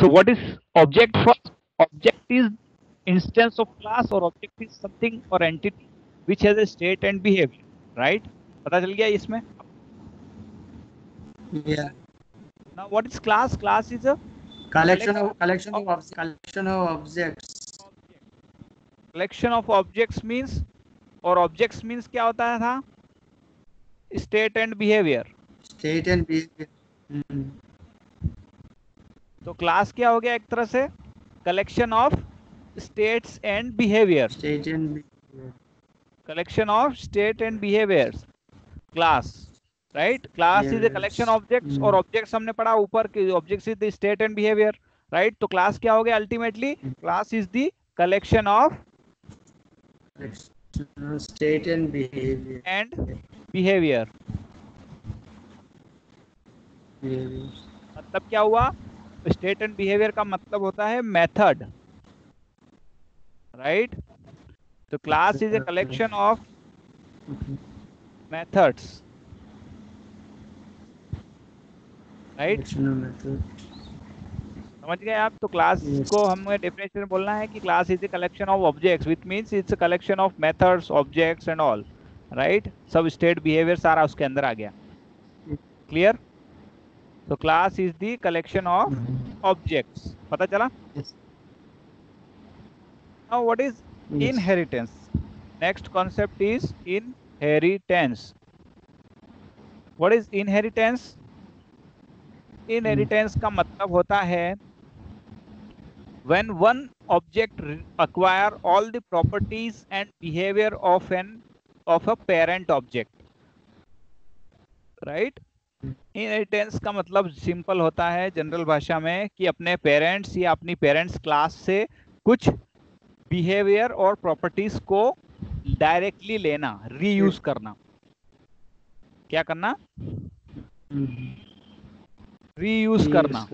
So what is object? First, object is instance of class, or object is something or entity which has a state and behavior, right? पता चल गया इसमें? Yeah. Now what is class? Class is a Collection of objects. Collection of objects means, और objects means क्या होता है था? State and behavior. State and behavior. तो क्लास क्या हो गया एक तरह से? Collection of states and behaviour. State and behavior. Collection of state and behaviours, class, right? Class is a collection of objects, और ऑब्जेक्ट्स हमने पढ़ा ऊपर कि objects is the state and behaviour, right? तो क्लास क्या हो गया ultimately? Class is the collection of state and behavior. Behaviour. मतलब क्या हुआ? स्टेट एंड बिहेवियर का मतलब होता है मेथड, राइट? तो class is a collection of methods, right? समझ गए आप? तो क्लास को हमें डेफिनेशन में बोलना है कि class is a collection of objects, which means it's a collection of methods, objects and all, right? सब स्टेट बिहेवियर सारा उसके अंदर आ गया. क्लियर? तो class is the collection of objects. पता चला? Now what is inheritance? Next concept is inheritance. What is inheritance? Inheritance का मतलब होता है when one object acquire all the properties and behavior of a parent object, right? Inheritance का मतलब simple होता है जनरल भाषा में कि अपने पेरेंट्स या अपनी पेरेंट्स क्लास से कुछ बिहेवियर और प्रॉपर्टीज को डायरेक्टली लेना, रीयूज करना. क्या करना? रीयूज करना.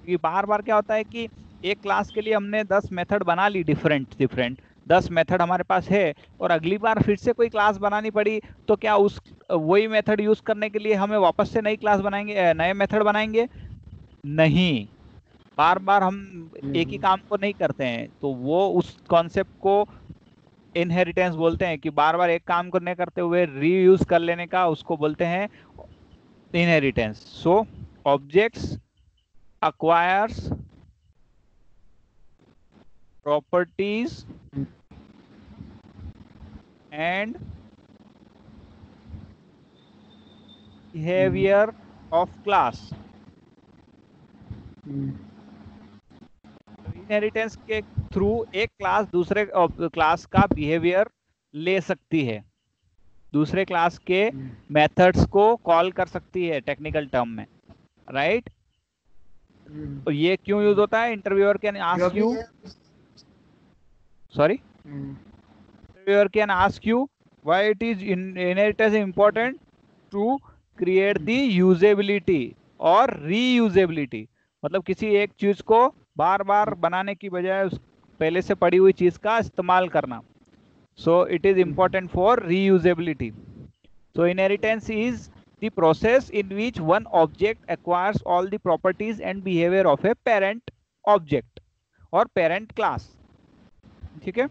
कि बार बार क्या होता है कि एक क्लास के लिए हमने 10 मेथड बना ली, डिफरेंट 10 मेथड हमारे पास है, और अगली बार फिर से कोई क्लास बनानी पड़ी, तो क्या उस वही मेथड यूज करने के लिए हमें वापस से नई क्लास बनाएंगे, नए मेथड बनाएंगे? नहीं, बार बार हम एक ही काम को नहीं करते हैं. तो वो उस कॉन्सेप्ट को इनहेरिटेंस बोलते हैं कि बार बार एक काम को नहीं करते हुए रीयूज कर लेने का, उसको बोलते हैं inheritance. So objects acquires properties and behavior of class. Inheritance के थ्रू एक क्लास दूसरे क्लास का बिहेवियर ले सकती है, दूसरे क्लास के मेथड्स को कॉल कर सकती है टेक्निकल टर्म में, राइट? तो ये क्यों यूज होता है? Interviewer can ask you, sorry, interviewer can ask you why it is inheritance important to create the usability और रीयूजेबिलिटी. मतलब किसी एक चीज को बार बार बनाने की बजाय उस पहले से पड़ी हुई चीज का इस्तेमाल करना. So it is important for reusability. So inheritance is the process in which one object acquires all the properties and behavior of a parent object or parent class. ठीक है?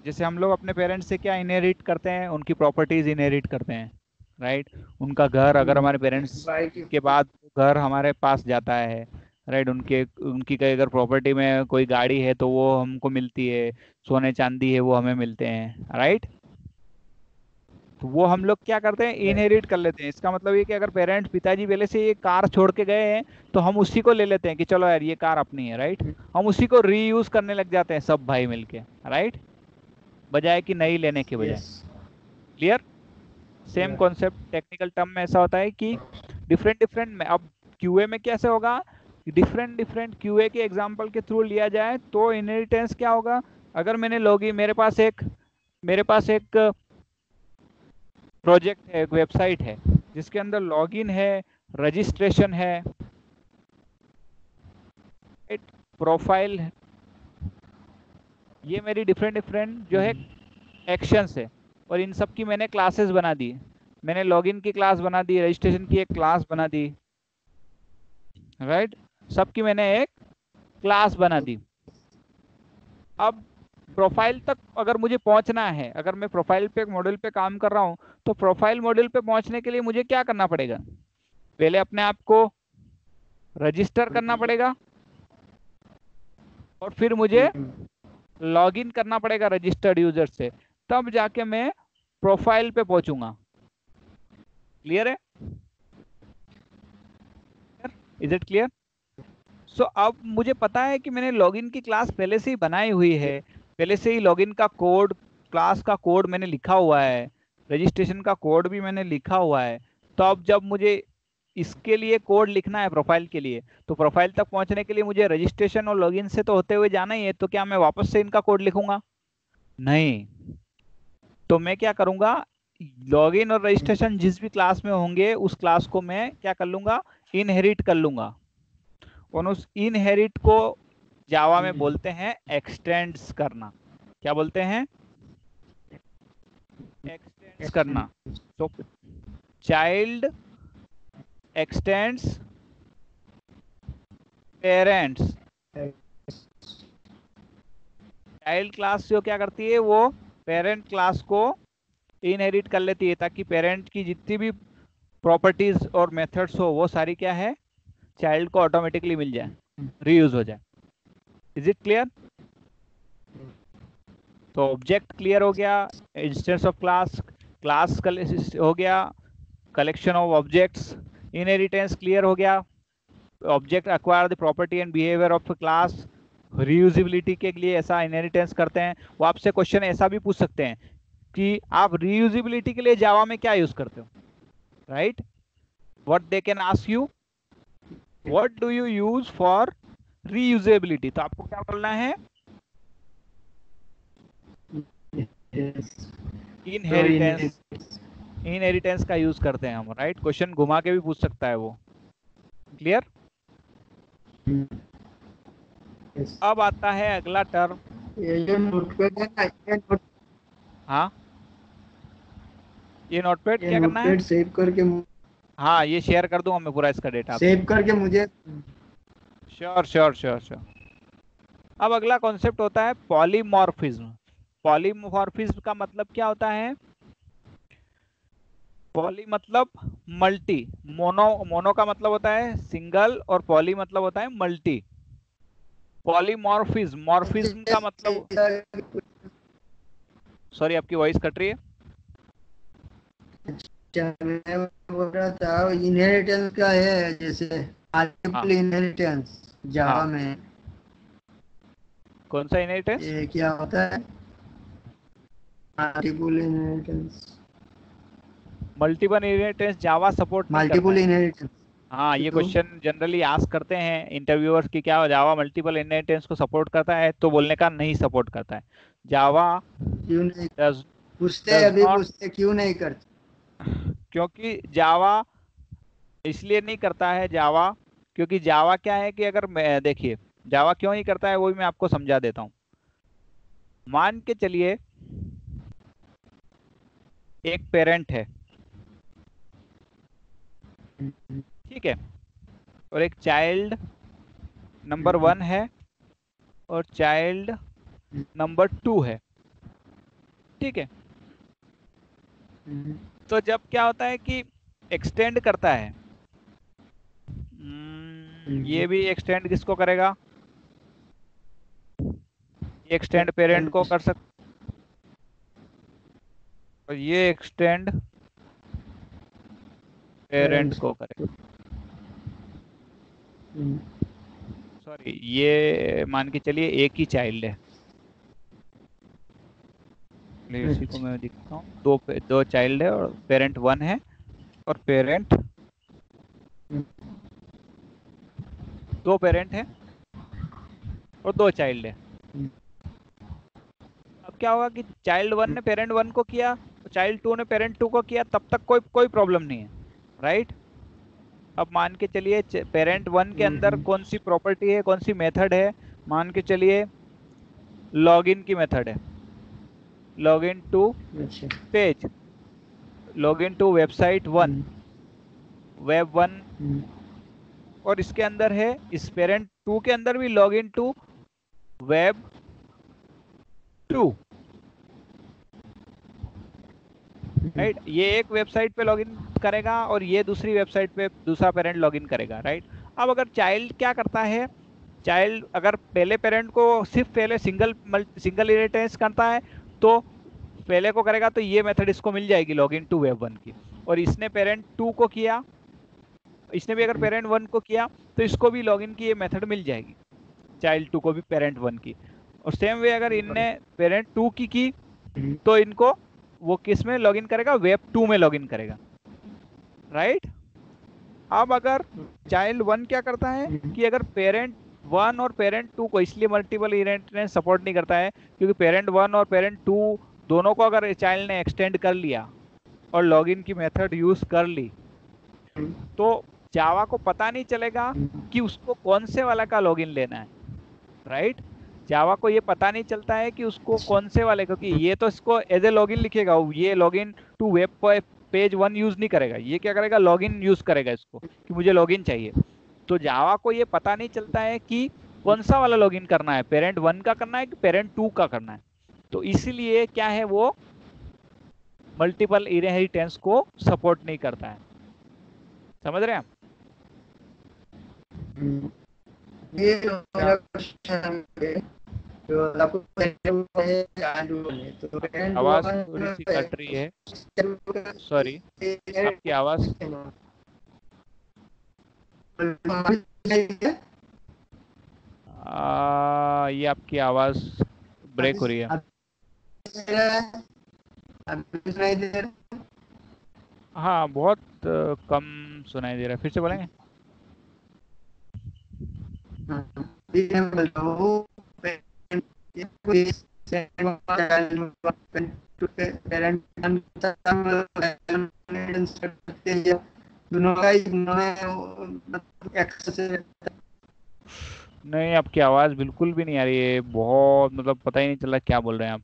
जैसे हम लोग अपने पेरेंट्स से क्या इनहेरिट करते हैं? उनकी प्रॉपर्टीज इनहेरिट करते हैं, राइट? उनका घर, अगर हमारे पेरेंट्स के बाद घर हमारे पास जाता है, राइट? उनकी कई अगर प्रॉपर्टी में कोई गाड़ी है तो वो हमको मिलती है, सोने चांदी है वो हमें मिलते हैं, राइट? तो वो हम लोग क्या करते हैं? इनहेरिट कर लेते हैं. इसका मतलब ये कि अगर पेरेंट्स, पिताजी पहले से ये कार छोड़ के गए हैं तो हम उसी को ले लेते हैं कि चलो यार ये कार अपनी है, राइट? हम उसी को रीयूज करने लग जाते हैं सब भाई मिलके, राइट? बजाय कि नई लेने के बजाय. Clear? Same concept technical term में ऐसा होता है कि डिफरेंट. अब क्यूए में कैसे होगा? डिफरेंट क्यूए के एग्जाम्पल के थ्रू लिया जाए तो इनहेरिटेंस क्या होगा? अगर मैंने लॉगिन, मेरे पास एक प्रोजेक्ट है, एक वेबसाइट है जिसके अंदर लॉगिन है, रजिस्ट्रेशन है, प्रोफाइल है, ये मेरी डिफरेंट जो है एक्शंस है, और इन सब की मैंने क्लासेस बना दी. मैंने लॉगिन की क्लास बना दी, रजिस्ट्रेशन की एक क्लास बना दी, राइट, सबकी मैंने एक क्लास बना दी। अब प्रोफाइल तक अगर मुझे पहुंचना है, अगर मैं प्रोफाइल पे मॉड्यूल पे काम कर रहा हूं, तो प्रोफाइल मॉड्यूल पे पहुंचने के लिए मुझे क्या करना पड़ेगा? पहले अपने आप को रजिस्टर करना पड़ेगा और फिर मुझे लॉगिन करना पड़ेगा रजिस्टर्ड यूजर से, तब जाके मैं प्रोफाइल पे पहुंचूंगा। क्लियर है? Is it clear? सो अब मुझे पता है कि मैंने लॉगिन की क्लास पहले से ही बनाई हुई है, पहले से ही लॉगिन का कोड, क्लास का कोड मैंने लिखा हुआ है, रजिस्ट्रेशन का कोड भी मैंने लिखा हुआ है। तो अब जब मुझे इसके लिए कोड लिखना है प्रोफाइल के लिए, तो प्रोफाइल तक पहुंचने के लिए मुझे रजिस्ट्रेशन और लॉगिन से तो होते हुए जाना ही है, तो क्या मैं वापस से इनका कोड लिखूंगा? नहीं। तो मैं क्या करूंगा, लॉगिन और रजिस्ट्रेशन जिस भी क्लास में होंगे उस क्लास को मैं क्या कर लूंगा, इनहेरिट कर लूंगा। और उस इनहेरिट को जावा में बोलते हैं एक्सटेंड्स करना। क्या बोलते हैं? एक्सटेंड्स करना। तो child x tends parents. Child class जो क्या करती है, वो पेरेंट क्लास को इनहेरिट कर लेती है, ताकि पेरेंट की जितनी भी प्रॉपर्टीज और मेथड्स हो वो सारी क्या है, चाइल्ड को ऑटोमेटिकली मिल जाए, रीयूज हो जाए। Is it clear? तो ऑब्जेक्ट क्लियर हो गया, इंस्टेंस ऑफ क्लास, क्लास हो गया, collection of objects, inheritance clear हो गया, object acquire the property and behaviour of class, reusability के लिए ऐसा इनहेरिटेंस करते हैं। वो आपसे क्वेश्चन ऐसा भी पूछ सकते हैं कि आप रीयूजिबिलिटी के लिए जावा में क्या यूज करते हो, right? What they can ask you, what do you use for reusability? तो आपको क्या बोलना है? इनहेरिटेंस। इनहेरिटेंस का यूज करते हैं हम, राइट? क्वेश्चन घुमा के भी पूछ सकता है वो। क्लियर? अब आता है अगला टर्म। ये नोटपैड है ना, हाँ, ये नोटपैड ये क्या करना है? नोटपैड सेव करके हाँ, ये शेयर कर दूंगा मैं पूरा इसका डेटा। सेव करके मुझे श्योर श्योर श्योर श्योर। अब अगला कॉन्सेप्ट होता है पॉलीमॉर्फिज्म। पॉलीमॉर्फिज्म का मतलब क्या होता है? पॉली मतलब मल्टी, मोनो का मतलब होता है सिंगल और पॉली मतलब होता है मल्टी। पॉलीमॉर्फिज्म, मॉर्फिज्म का मतलब, सॉरी आपकी वॉइस कट रही है। मैं बोल रहा था इनहेरिटेंस का है, जैसे मल्टीपल इनहेरिटेंस जावा में। कौन सा इनहेरिटेंस? ये क्या होता है मल्टीपल इनहेरिटेंस? मल्टीपल इनहेरिटेंस जावा सपोर्ट नहीं करता मल्टीपल है। इनहेरिटेंस, हाँ, ये तो क्वेश्चन जनरली आस्क करते हैं इंटरव्यूअर्स की, क्या जावा मल्टीपल इनहेरिटेंस को सपोर्ट करता है? तो बोलने का नहीं सपोर्ट करता है। जावा क्यों नहीं डज पूछते, डज अभी नॉट, पूछते क्यों नहीं करते? क्योंकि जावा इसलिए नहीं करता है जावा, क्योंकि जावा क्या है कि अगर मैं देखिए जावा क्यों नहीं करता है वो भी मैं आपको समझा देता हूँ। मान के चलिए एक पेरेंट है, ठीक है, और एक चाइल्ड नंबर 1 है और चाइल्ड नंबर 2 है, ठीक है। तो जब क्या होता है कि एक्सटेंड करता है, ये भी एक्सटेंड किसको करेगा? ये एक्सटेंड पेरेंट को कर सकता, और ये एक्सटेंड पेरेंट को करेगा। सॉरी, ये मान के चलिए एक ही चाइल्ड है, इसी को मैं दिखाता हूँ। दो चाइल्ड है और पेरेंट 1 है और पेरेंट, 2 पेरेंट है और 2 चाइल्ड है। अब क्या होगा कि चाइल्ड 1 ने पेरेंट 1 को किया, तो चाइल्ड 2 ने पेरेंट 2 को किया, तब तक कोई प्रॉब्लम नहीं है, राइट? अब मान के चलिए पेरेंट 1 के अंदर कौन सी प्रॉपर्टी है, कौन सी मेथड है? मान के चलिए लॉगिन की मेथड है, login to page. Log in to website 1, web 1, और इसके अंदर है इस पेरेंट 2 के अंदर भी log in to web 2, right. ये एक वेबसाइट पे लॉगिन करेगा और ये दूसरी वेबसाइट पे दूसरा पेरेंट लॉगिन करेगा, राइट। अब अगर चाइल्ड क्या करता है, चाइल्ड अगर पहले पेरेंट को सिर्फ पहले सिंगल इनहेरिटेंस करता है तो पहले को करेगा तो ये मेथड इसको मिल जाएगी लॉगिन टू वेब 1 की। और इसने पेरेंट 2 को किया, इसने भी अगर पेरेंट 1 को किया तो इसको भी लॉगिन की ये मेथड मिल जाएगी, चाइल्ड 2 को भी पेरेंट 1 की। और सेम वे अगर इनने पेरेंट 2 की तो इनको वो किस में लॉगिन करेगा, वेब 2 में लॉगिन करेगा, राइट। अब अगर चाइल्ड 1 क्या करता है कि अगर पेरेंट 1 और पेरेंट 2 को, इसलिए मल्टीपल इनहेरिटेंस सपोर्ट नहीं करता है क्योंकि पेरेंट 1 और पेरेंट 2 दोनों को अगर चाइल्ड ने एक्सटेंड कर लिया और लॉगिन की मेथड यूज कर ली तो जावा को पता नहीं चलेगा कि उसको कौन से वाला का लॉगिन लेना है, राइट। जावा को ये पता नहीं चलता है कि उसको कौन से वाले, क्योंकि ये तो इसको एज ए लॉगिन लिखेगा, ये login to web page 1 use नहीं करेगा, ये क्या करेगा, लॉगिन यूज करेगा इसको कि मुझे लॉगिन चाहिए। तो जावा को ये पता नहीं चलता है कि कौन सा वाला लॉगिन करना है, पेरेंट 1 का करना है कि पेरेंट 2 का करना है। तो इसीलिए क्या है, वो मल्टीपल इनहेरिटेंस को सपोर्ट नहीं करता है। समझ रहे हैं आप? ये जो मेरा क्वेश्चन है, जो आपको आवाज थोड़ी सी कट रही है, सॉरी, आपकी आवाज। ये आपकी आवाज ब्रेक हो रही है। हाँ, बहुत कम सुनाई दे रहा है, फिर से बोलेंगे? नहीं, आपकी आवाज बिल्कुल भी नहीं आ रही है, बहुत मतलब पता ही नहीं चल रहा क्या बोल रहे हैं आप।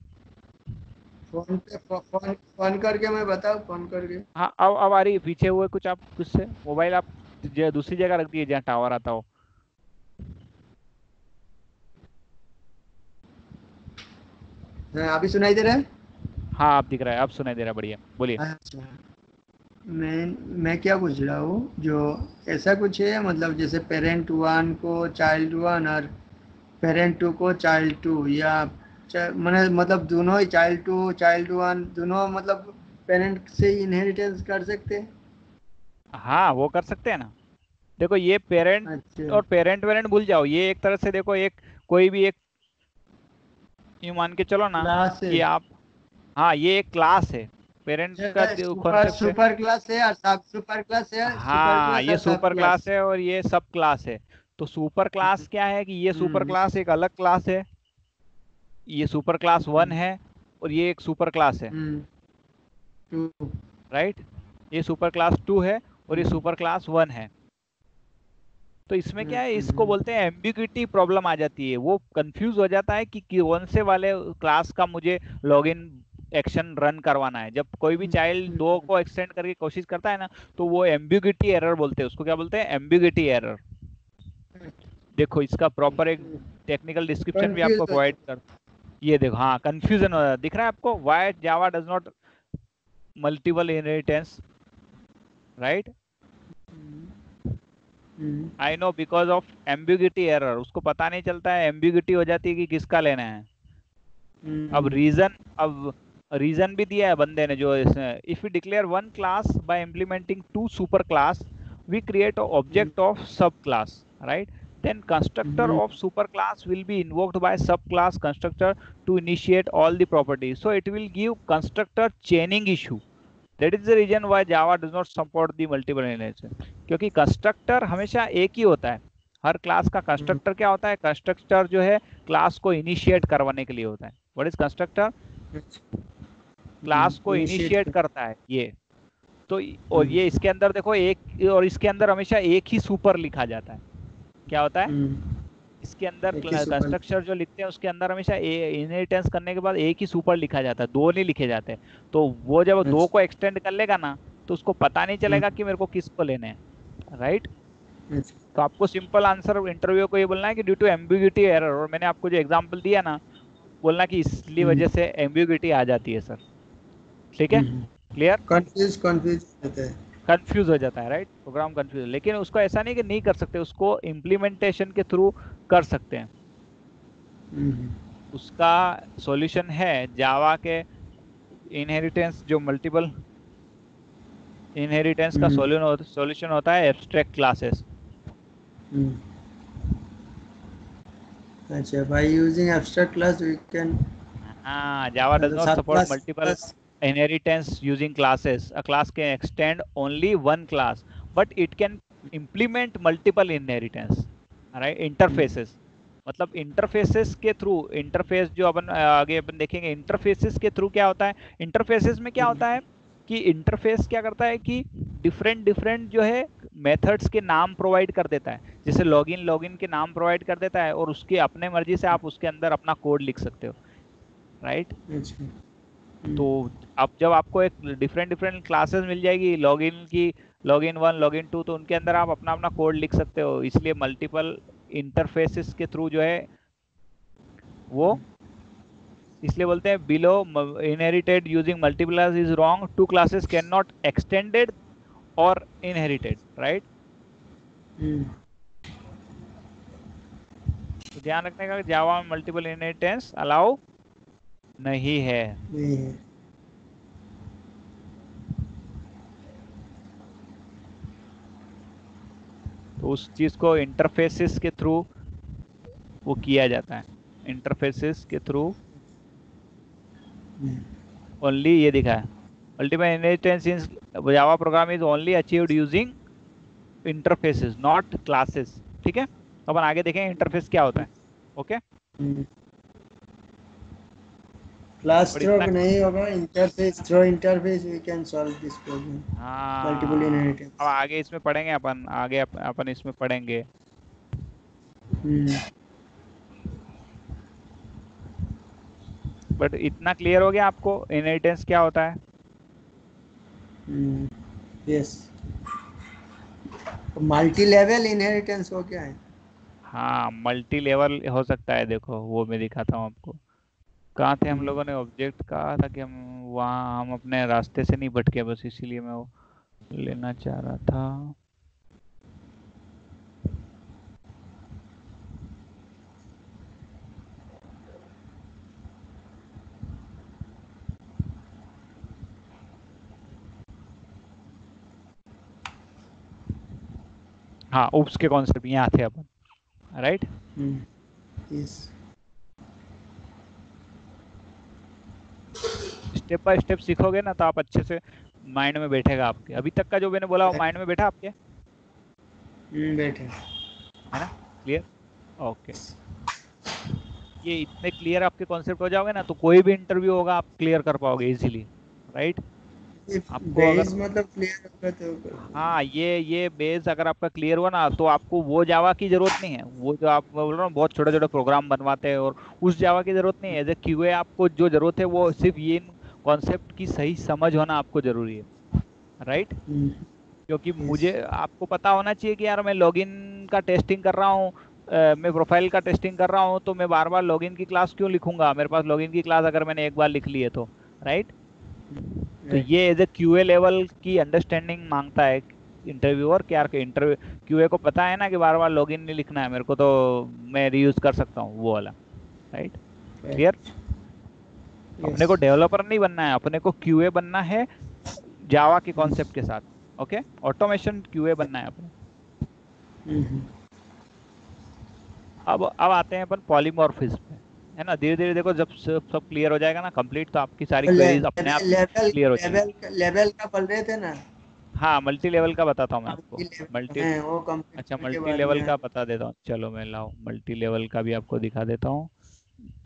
फोन करके मैं बताऊं, फोन करके? हाँ, अब आ रही है। पीछे हुए कुछ आप कुछ से मोबाइल आप दूसरी जगह रख दिए जहाँ टावर आता हो। अभी सुनाई दे रहा है? हाँ, आप दिख रहा है, अब सुनाई दे रहा है, बढ़िया, बोलिए। अच्छा, मैं क्या पूछ रहा हूँ, जो ऐसा कुछ है मतलब जैसे पेरेंट 1 को चाइल्ड 1 और पेरेंट 2 को चाइल्ड 2, या मतलब दोनों ही चाइल्ड 2 चाइल्ड 1 दोनों मतलब पेरेंट से इनहेरिटेंस कर सकते हैं? हाँ, वो कर सकते हैं ना। देखो, ये पेरेंट अच्छा। और पेरेंट वेरेंट भूल जाओ, ये एक तरह से देखो, एक कोई भी एक यूं मान के चलो ना क्लास है। कि आप, हाँ, ये एक क्लास है, पेरेंट का कॉन्सेप्ट है। सुपर क्लास है और सब सुपर क्लास है, सुपर हाँ, क्लास ये और सब सुपर क्लास। क्लास है और ये सब क्लास है। तो सुपर क्लास क्या है कि ये सुपर क्लास एक अलग क्लास है, ये सुपर क्लास 1 है और ये एक सुपर क्लास है, राइट। ये सुपर क्लास 2 है और ये सुपर क्लास 1 है। तो इसमें क्या है, इसको बोलते हैं एम्बिग्युइटी प्रॉब्लम आ जाती है, वो कंफ्यूज हो जाता है कि कौन से वाले क्लास का मुझे लॉगिन एक्शन रन करवाना है। जब कोई भी चाइल्ड 2 को एक्सटेंड करके कोशिश करता है ना, तो वो एम्बिग्युइटी एरर बोलते हैं उसको। क्या बोलते हैं? Ambiguity error. देखो, इसका प्रॉपर एक टेक्निकल डिस्क्रिप्शन भी आपको प्रोवाइड कर, ये देखो, हाँ, कंफ्यूजन दिख रहा है आपको, why Java does not multiple inheritance, right. I know, because of ambiguity error, उसको पता नहीं चलता है, एम्बिग्युइटी हो जाती है कि किसका लेना है। अब रीजन भी दिया है बंदे ने, जो if we declare one class by implementing two super class, we create object of sub class, right. then constructor of superclass will be invoked by subclass constructor to initiate all the properties, so it will give constructor chaining issue. That is the reason why Java does not support the multiple inheritance, क्योंकि constructor हमेशा एक ही होता है। हर class का constructor क्या होता है? Constructor जो है क्लास को इनिशिएट करवाने के लिए होता है। What is constructor? क्लास को इनिशिएट करता है ये। तो और ये इसके अंदर देखो, एक और इसके अंदर हमेशा एक ही सुपर लिखा जाता है। क्या होता है? इसके अंदर एक ही सुपर। कंस्ट्रक्टर जो लिखते हैं उसके अंदर हमेशा इनहेरिटेंस करने के बाद एक ही सुपर लिखा जाता है, दो नहीं लिखे जाते। तो वो जब दो को अच्छा। एक्सटेंड कर लेगा ना, तो उसको पता नहीं चलेगा कि मेरे को किसको लेने हैं, राइट। अच्छा। तो आपको सिंपल आंसर इंटरव्यू को ये बोलना है कि ड्यू टू एम्बिग्यूटी एरर, और मैंने आपको जो एग्जांपल दिया ना, बोलना कि इसलिए वजह से एम्बिग्यूटी आ जाती है सर। ठीक है, क्लियर। कंफ्यूज कंफ्यूज होता है। कंफ्यूज हो जाता है, राइट, प्रोग्राम कंफ्यूज। लेकिन उसको ऐसा नहीं कि नहीं कर सकते, उसको इम्प्लीमेंटेशन के थ्रू कर सकते हैं। उसका सॉल्यूशन है जावा के इनहेरिटेंस, जो मल्टीपल इनहेरिटेंस का सॉल्यूशन होता है एब्स्ट्रैक्ट क्लासेस। अच्छा, by using abstract class we can, हाँ, जावा डज मतलब नॉट सब support class multiple class. inheritance using classes. A class can extend only one class, but it can implement multiple inheritance, right? Interfaces, मतलब interfaces के through, interface जो अपन आगे अपन देखेंगे, interfaces के through क्या होता है। इंटरफेसेस में क्या होता है कि इंटरफेस क्या करता है कि डिफरेंट डिफरेंट जो है मेथड्स के नाम प्रोवाइड कर देता है। जैसे लॉगिन, लॉगिन के नाम प्रोवाइड कर देता है, और उसके अपने मर्जी से आप उसके अंदर अपना कोड लिख सकते हो, राइट। अच्छा। तो अब जब आपको एक डिफरेंट डिफरेंट क्लासेस मिल जाएगी लॉगिन की, लॉगिन वन, लॉगिन टू, तो उनके अंदर आप अपना अपना कोड लिख सकते हो। इसलिए मल्टीपल इंटरफेसेस के थ्रू जो है वो, इसलिए बोलते हैं below inherited using multiple class is wrong, two classes can not extended और इनहेरिटेड, राइट। तो ध्यान रखने का, जावा में मल्टीपल इनहेरिटेंस अलाउ नहीं है। नहीं है। तो उस चीज को इंटरफेसेस के थ्रू वो किया जाता है, इंटरफेसेस के थ्रू ओनली। ये दिखा है ultimate inheritance in Java program is only achieved using interfaces not classes. ठीक है, तो अपन आगे देखेंगे इंटरफेस क्या होता है। ओके, क्लास और थ्रो इतना, नहीं होगा, interface through, interface we can solve this problem. Multiple हाँ, अब इनहेरिटेंस। आगे इसमें पढ़ेंगे अपन, आगे अपन इसमें पढ़ेंगे। बट इतना क्लियर हो गया आपको इनहेरिटेंस क्या होता है। यस। मल्टी लेवल इनहेरिटेंस हो क्या है? हाँ, मल्टी लेवल हो सकता है, देखो वो मैं दिखाता हूँ आपको। कहाँ थे हम लोगों ने, ऑब्जेक्ट कहा था कि हम वहाँ, हम अपने रास्ते से नहीं भटके, बस इसीलिए मैं वो लेना चाह रहा था। हाँ, उप्स के कॉन्सेप्ट यहाँ थे अपन, right. Yes. Step by step सीखोगे ना तो आप अच्छे से माइंड में बैठेगा आपके। अभी तक का जो मैंने बोला वो माइंड में बैठा आपके, बैठे। है ना, क्लियर। ओके, ये इतने क्लियर आपके कॉन्सेप्ट हो जाओगे ना तो कोई भी इंटरव्यू होगा आप क्लियर कर पाओगे इजीली, राइट। आपको अगर, बेस मतलब क्लियर होगा तो। हाँ, ये बेस अगर आपका क्लियर हुआ ना तो आपको वो जावा की जरूरत नहीं है, वो जो आप बोल रहे हो बहुत छोटे छोटे प्रोग्राम बनवाते हैं, और उस जावा की जरूरत नहीं है। एज ए क्यूए आपको जो जरूरत है वो सिर्फ ये कॉन्सेप्ट की सही समझ होना आपको जरूरी है, राइट। क्योंकि यस। मुझे आपको पता होना चाहिए कि यार मैं लॉगिन का टेस्टिंग कर रहा हूँ, मैं प्रोफाइल का टेस्टिंग कर रहा हूँ, तो मैं बार बार लॉगिन की क्लास क्यों लिखूंगा, मेरे पास लॉगिन की क्लास अगर मैंने एक बार लिख ली है तो, राइट। तो राइट। ये एज ए क्यूए लेवल की अंडरस्टैंडिंग मांगता है इंटरव्यूअर। क्या इंटरव्यू क्यूए को पता है ना कि बार बार लॉगिन नहीं लिखना है मेरे को, तो मैं रीयूज कर सकता हूँ वो वाला, राइट, क्लियर। राइट। अपने यस। को डेवलपर नहीं बनना है, अपने को क्यूए बनना है जावा के कॉन्सेप्ट के साथ। ओके, ऑटोमेशन क्यूए बनना है अपने। अब आते हैं अपन पॉलीमॉर्फिज्म पे, है ना। धीरे धीरे देखो, जब सब सब क्लियर हो जाएगा ना कंप्लीट, तो आपकी सारी क्वेरीज अपने आप लेवल क्लियर हो जाएगी। लेवल लेवल का पढ़ रहे थे ना? हाँ, मल्टी लेवल का बताता हूँ मैं मल्टी आपको। लेवल मल्टी, है वो अच्छा, कंप्यूटर के मल्टी बारे में लेवल है। का बता देता हूँ, चलो मैं लाओ मल्टी लेवल का भी आपको दिखा देता हूँ।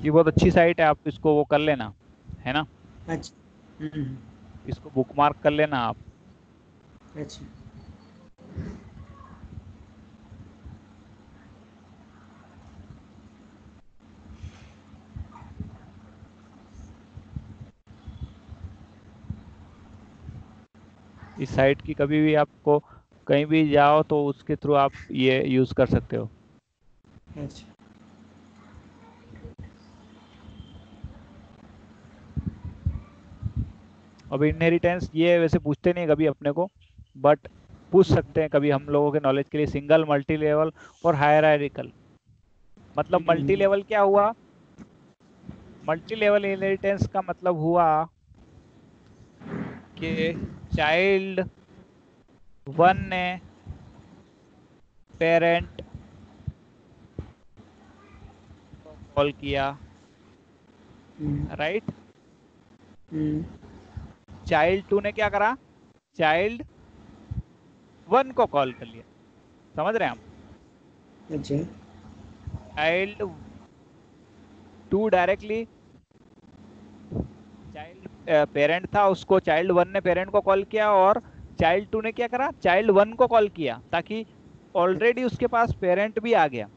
ये बहुत अच्छी साइट है, आप इसको वो कर लेना, है ना, अच्छा। इसको बुकमार्क कर लेना आप। अच्छा। साइट की कभी भी आपको कहीं भी जाओ तो उसके थ्रू आप ये यूज कर सकते हो। अच्छा। अब इनहेरिटेंस ये वैसे पूछते नहीं कभी अपने को, बट पूछ सकते हैं कभी हम लोगों के नॉलेज के लिए। सिंगल, मल्टी लेवल और हायरार्किकल। मतलब मल्टी लेवल क्या हुआ? मल्टी लेवल इनहेरिटेंस का मतलब हुआ कि चाइल्ड वन ने पेरेंट को कॉल किया, राइट? चाइल्ड टू ने क्या करा? चाइल्ड वन को कॉल कर लिया। समझ रहे हैं हम? अच्छा। Child two directly, child parent था, उसको चाइल्ड वन ने पेरेंट को कॉल किया, और चाइल्ड टू ने क्या करा? चाइल्ड वन को कॉल किया, ताकि ऑलरेडी उसके पास पेरेंट भी आ गया।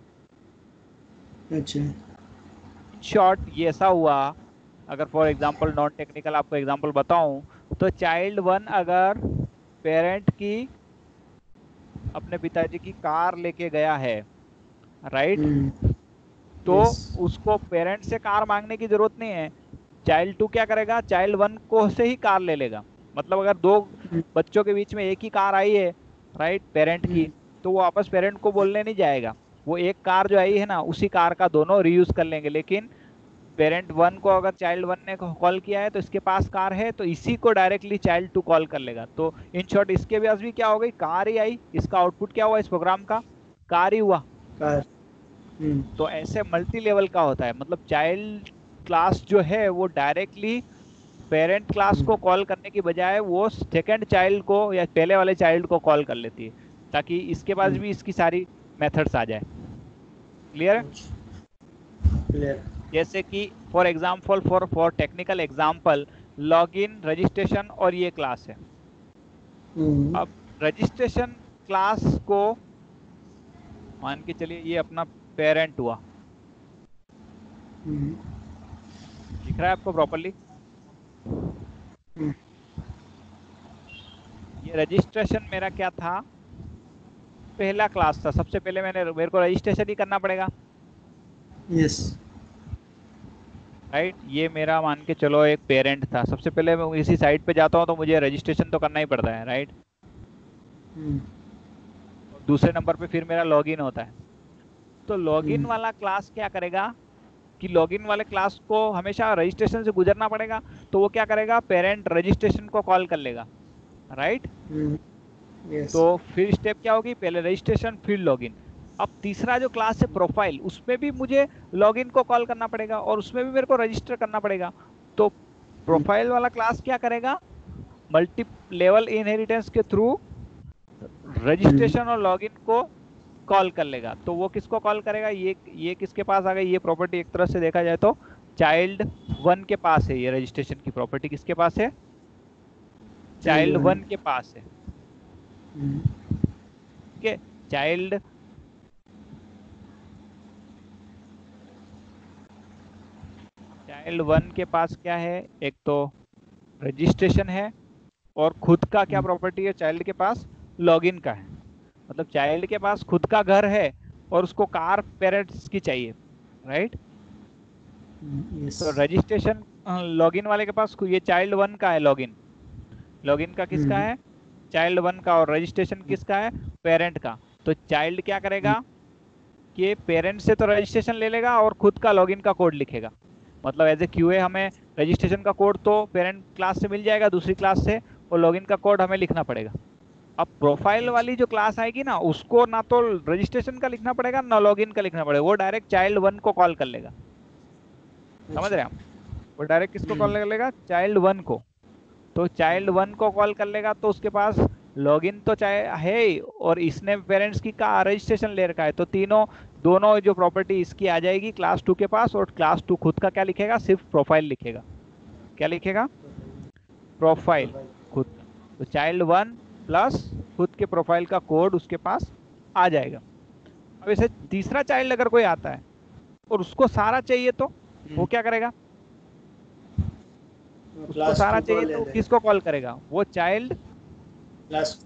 अच्छा। इन शॉर्ट ये ऐसा हुआ, अगर फॉर एग्जांपल नॉन टेक्निकल आपको एग्जांपल बताऊं, तो चाइल्ड वन अगर पेरेंट की, अपने पिताजी की कार लेके गया है, राइट, तो यस। उसको पेरेंट से कार मांगने की जरूरत नहीं है। चाइल्ड टू क्या करेगा? चाइल्ड वन को से ही कार ले लेगा। मतलब अगर दो बच्चों के बीच में एक ही कार आई है, राइट, पेरेंट की, तो वो आपस पेरेंट को बोलने नहीं जाएगा। वो एक कार जो आई है ना, उसी कार का दोनों रीयूज कर लेंगे। लेकिन पेरेंट वन को अगर चाइल्ड वन ने कॉल किया है तो इसके पास कार है, तो इसी को डायरेक्टली चाइल्ड टू कॉल कर लेगा। तो इन शॉर्ट इसके पास भी क्या हो गई? कार ही आई। इसका आउटपुट क्या हुआ इस प्रोग्राम का? कार ही हुआ। कार। तो ऐसे मल्टी लेवल का होता है। मतलब चाइल्ड क्लास जो है वो डायरेक्टली पेरेंट क्लास को कॉल करने की बजाय वो सेकंड चाइल्ड को या पहले वाले चाइल्ड को कॉल कर लेती है, ताकि इसके पास भी इसकी सारी मेथड्स आ जाए। क्लियर है? क्लियर। जैसे कि for example, for technical example, login, registration और ये क्लास है। अब रजिस्ट्रेशन क्लास को मान के चलिए ये अपना पेरेंट हुआ। दिख रहा है आपको प्रॉपरली? ये रजिस्ट्रेशन मेरा क्या था? पहला क्लास था। सबसे पहले मेरे को रजिस्ट्रेशन ही करना पड़ेगा, यस। राइट। ये मेरा मान के चलो एक पेरेंट था। सबसे पहले मैं इसी साइट पे जाता हूँ तो मुझे रजिस्ट्रेशन तो करना ही पड़ता है, राइट। और दूसरे नंबर पे फिर मेरा लॉगिन होता है। तो लॉगिन वाला क्लास क्या करेगा कि लॉगिन वाले क्लास को हमेशा रजिस्ट्रेशन से गुजरना पड़ेगा। तो वो क्या करेगा? पेरेंट रजिस्ट्रेशन को कॉल कर लेगा, राइट। यस। तो फिर स्टेप क्या होगी? पहले रजिस्ट्रेशन फिर लॉगिन। अब तीसरा जो क्लास है प्रोफाइल, उसमें भी मुझे लॉगिन को कॉल करना पड़ेगा और उसमें भी मेरे को रजिस्टर करना पड़ेगा। तो प्रोफाइल वाला क्लास क्या करेगा? मल्टी लेवल इनहेरिटेंस के थ्रू रजिस्ट्रेशन और लॉगिन को कॉल कर लेगा। तो वो किसको कॉल करेगा? ये किसके पास आ गई? ये प्रॉपर्टी एक तरह से देखा जाए तो चाइल्ड वन के पास है। ये रजिस्ट्रेशन की प्रॉपर्टी किसके पास है? चाइल्ड वन के पास है। ठीक है। चाइल्ड वन के पास क्या है? एक तो रजिस्ट्रेशन है, और खुद का क्या प्रॉपर्टी है? चाइल्ड के पास लॉगिन का है। मतलब चाइल्ड के पास खुद का घर है और उसको कार पेरेंट्स की चाहिए, राइट। तो रजिस्ट्रेशन लॉगिन वाले के पास ये चाइल्ड वन का है। लॉगिन लॉगिन का किसका है? चाइल्ड वन का। और रजिस्ट्रेशन किसका है? पेरेंट का। तो चाइल्ड क्या करेगा कि पेरेंट से तो रजिस्ट्रेशन ले लेगा और खुद का लॉगिन का कोड लिखेगा। मतलब एज ए क्यूए हमें रजिस्ट्रेशन का कोड तो पेरेंट क्लास से मिल जाएगा दूसरी क्लास से, और लॉगिन का कोड हमें लिखना पड़ेगा। अब प्रोफाइल वाली जो क्लास आएगी ना, उसको ना तो रजिस्ट्रेशन का लिखना पड़ेगा ना लॉगिन का लिखना पड़ेगा। वो डायरेक्ट चाइल्ड वन को कॉल कर लेगा। समझ रहे हैं आप? वो डायरेक्ट किसको कॉल कर लेगा? चाइल्ड वन को। तो चाइल्ड वन को कॉल कर लेगा तो उसके पास लॉगिन तो चाहे है, और इसने पेरेंट्स की का रजिस्ट्रेशन ले रखा है। तो दोनों जो प्रॉपर्टी इसकी आ जाएगी क्लास टू के पास, और क्लास टू खुद का क्या लिखेगा? सिर्फ प्रोफाइल लिखेगा। क्या लिखेगा? प्रोफाइल खुद। तो चाइल्ड वन प्लस खुद के प्रोफाइल का कोड उसके पास आ जाएगा। अब इसे तीसरा चाइल्ड अगर कोई आता है और उसको सारा चाहिए तो वो क्या करेगा? उसको सारा चाहिए तो किसको कॉल करेगा? वो चाइल्ड क्लास।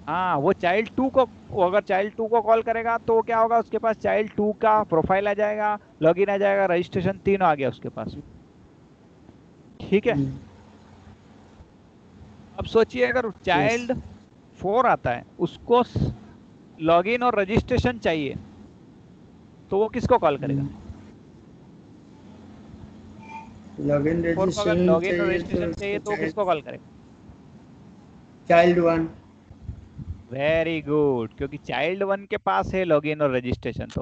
हाँ, वो चाइल्ड टू को, वो अगर चाइल्ड टू को कॉल करेगा तो क्या होगा, उसके पास चाइल्ड टू का प्रोफाइल आ जाएगा, लॉगिन आ जाएगा, रजिस्ट्रेशन तीनों आ गया उसके पास। ठीक है। अब सोचिए अगर यस। चाइल्ड फोर आता है, उसको लॉगिन और रजिस्ट्रेशन चाहिए, तो वो किसको कॉल करेगा? लॉगिन फोर को अगर रजिस्ट्रेशन लॉगिन और चाहिए तो रजिस्ट्रेशन चाहिए उसको तो वो किसको कॉल करेगा? Child one. वेरी गुड, क्योंकि चाइल्ड वन के पास है लॉगिन और रजिस्ट्रेशन, तो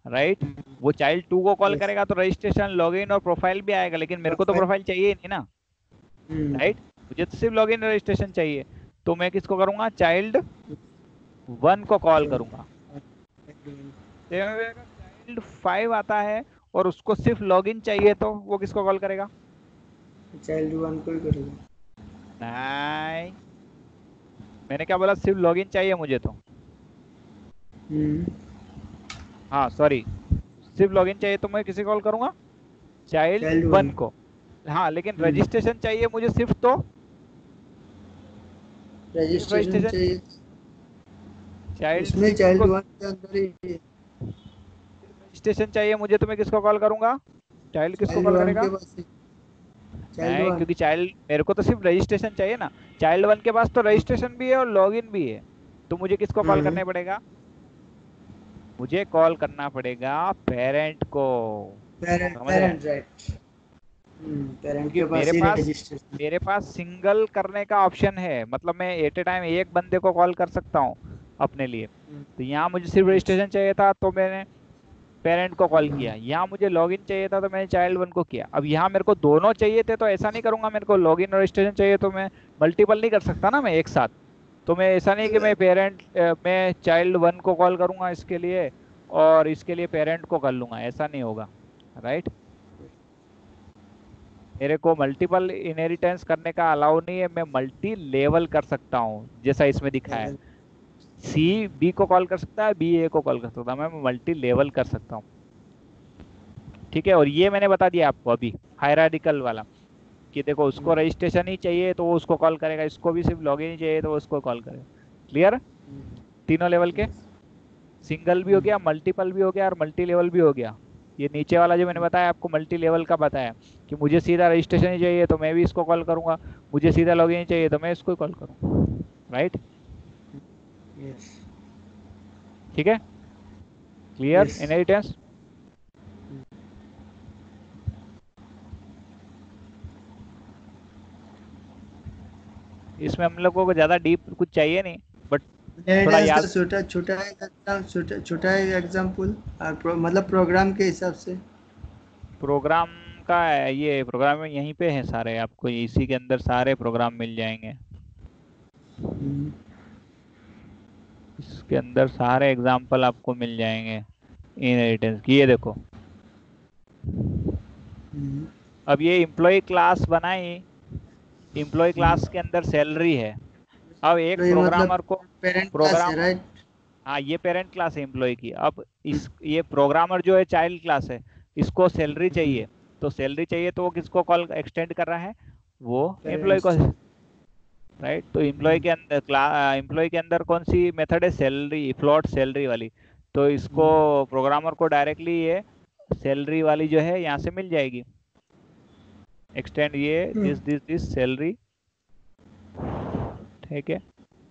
राइट, वो चाइल्ड टू को कॉल यस। करेगा तो रजिस्ट्रेशन, लॉगिन और प्रोफाइल भी आएगा, लेकिन मेरे को तो प्रोफाइल। प्रोफाइल चाहिए ही नहीं ना, राइट, मुझे तो सिर्फ लॉगिन और रजिस्ट्रेशन चाहिए। तो मैं किसको करूंगा? चाइल्ड वन को कॉल करूंगा। चाइल्ड फाइव आता है और उसको सिर्फ लॉगिन चाहिए, तो वो किसको कॉल करेगा? चाइल्ड वन को ही करेगा। नहीं, मैंने क्या बोला? सिर्फ लॉगिन चाहिए मुझे तो, हाँ सॉरी, सिर्फ लॉगिन चाहिए तो मैं किसे कॉल करूंगा? Child child one. वन को। हाँ, लेकिन रजिस्ट्रेशन चाहिए मुझे सिर्फ, तो सिर्फ रजिस्ट्रेशन रजिस्ट्रेशन, चाहिए चाइल्ड उसमें, सिक्स चाइल्ड को वन के अंदर ही। रजिस्ट्रेशन चाहिए मुझे, तो मैं किसको कॉल करूंगा? चाइल्ड किसको चाइल्ड कॉल वन करेगा? के पास चाइल्ड नहीं, वन। क्योंकि चाइल्ड, मेरे को तो सिर्फ रजिस्ट्रेशन चाहिए ना, चाइल्ड वन के पास तो रजिस्ट्रेशन भी है और लॉगिन भी है, तो मुझे किसको कॉल करने पड़ेगा? मुझे कॉल करना पड़ेगा पेरेंट को। समझ रहे हैं? Parent right. पेरेंट क्योंकि के पास ही रजिस्ट्रेशन। मेरे पास सिंगल करने का ऑप्शन है, मतलब मैं एट ए टाइम एक बंदे को कॉल कर सकता हूँ अपने लिए। तो यहाँ मुझे सिर्फ रजिस्ट्रेशन चाहिए था तो मैंने पेरेंट को कॉल किया, यहाँ मुझे लॉगिन चाहिए था तो मैंने चाइल्ड वन को किया। अब यहाँ मेरे को दोनों चाहिए थे तो ऐसा नहीं करूंगा, मेरे को लॉगिन और रजिस्ट्रेशन चाहिए तो मैं मल्टीपल नहीं कर सकता ना मैं एक साथ। तो मैं ऐसा नहीं कि मैं चाइल्ड वन को कॉल करूंगा इसके लिए और इसके लिए पेरेंट को कर लूंगा, ऐसा नहीं होगा, राइट। मेरे को मल्टीपल इनहेरिटेंस करने का अलाउ नहीं है, मैं मल्टी लेवल कर सकता हूँ जैसा इसमें दिखाया है। सी बी को कॉल कर सकता है, बी ए को कॉल कर सकता है, मैं मल्टी लेवल कर सकता हूँ। ठीक है, और ये मैंने बता दिया आपको अभी हायरार्किकल वाला, कि देखो उसको रजिस्ट्रेशन ही चाहिए तो वो उसको कॉल करेगा, इसको भी सिर्फ लॉगिन ही चाहिए तो वो उसको कॉल करेगा। क्लियर? तीनों लेवल के, सिंगल भी हो गया, मल्टीपल भी हो गया और मल्टी लेवल भी हो गया। ये नीचे वाला जो मैंने बताया आपको मल्टी लेवल का बताया, कि मुझे सीधा रजिस्ट्रेशन ही चाहिए तो मैं भी इसको कॉल करूंगा, मुझे सीधा लॉगिन ही चाहिए तो मैं इसको कॉल करूंगा, राइट। ठीक है, क्लियर यस। इनहेरिटेंस? इसमें हम लोगों को ज्यादा डीप कुछ चाहिए नहीं, बट थोड़ा इनहेरिटेंस का याद। छोटा छोटा एक एग्जांपल, मतलब प्रोग्राम के हिसाब से। प्रोग्राम का ये प्रोग्राम में यहीं पे है सारे, आपको इसी के अंदर सारे प्रोग्राम मिल जाएंगे, इसके अंदर सारे एग्जाम्पल आपको मिल जाएंगे इनहेरिटेंस की। ये देखो, अब ये एम्प्लॉय क्लास बनाई, एम्प्लॉय क्लास के अंदर सैलरी है। अब एक तो ये मतलब प्रोग्रामर को पेरेंट क्लास है प्रोग्राम, राइट। हाँ ये पेरेंट क्लास है एम्प्लॉय की। अब इस ये प्रोग्रामर जो है चाइल्ड क्लास है, इसको सैलरी चाहिए, तो सैलरी चाहिए तो वो किसको कॉल एक्सटेंड कर रहा है? वो एम्प्लॉय को, पेरेंट्स। राइट। तो एम्प्लॉय के अंदर एम्प्लॉय के अंदर कौन सी मेथड है? सैलरी, फ्लोट सैलरी वाली। तो इसको प्रोग्रामर को डायरेक्टली ये सैलरी वाली जो है यहाँ से मिल जाएगी, एक्सटेंड ये दिस दिस दिस सैलरी। ठीक है,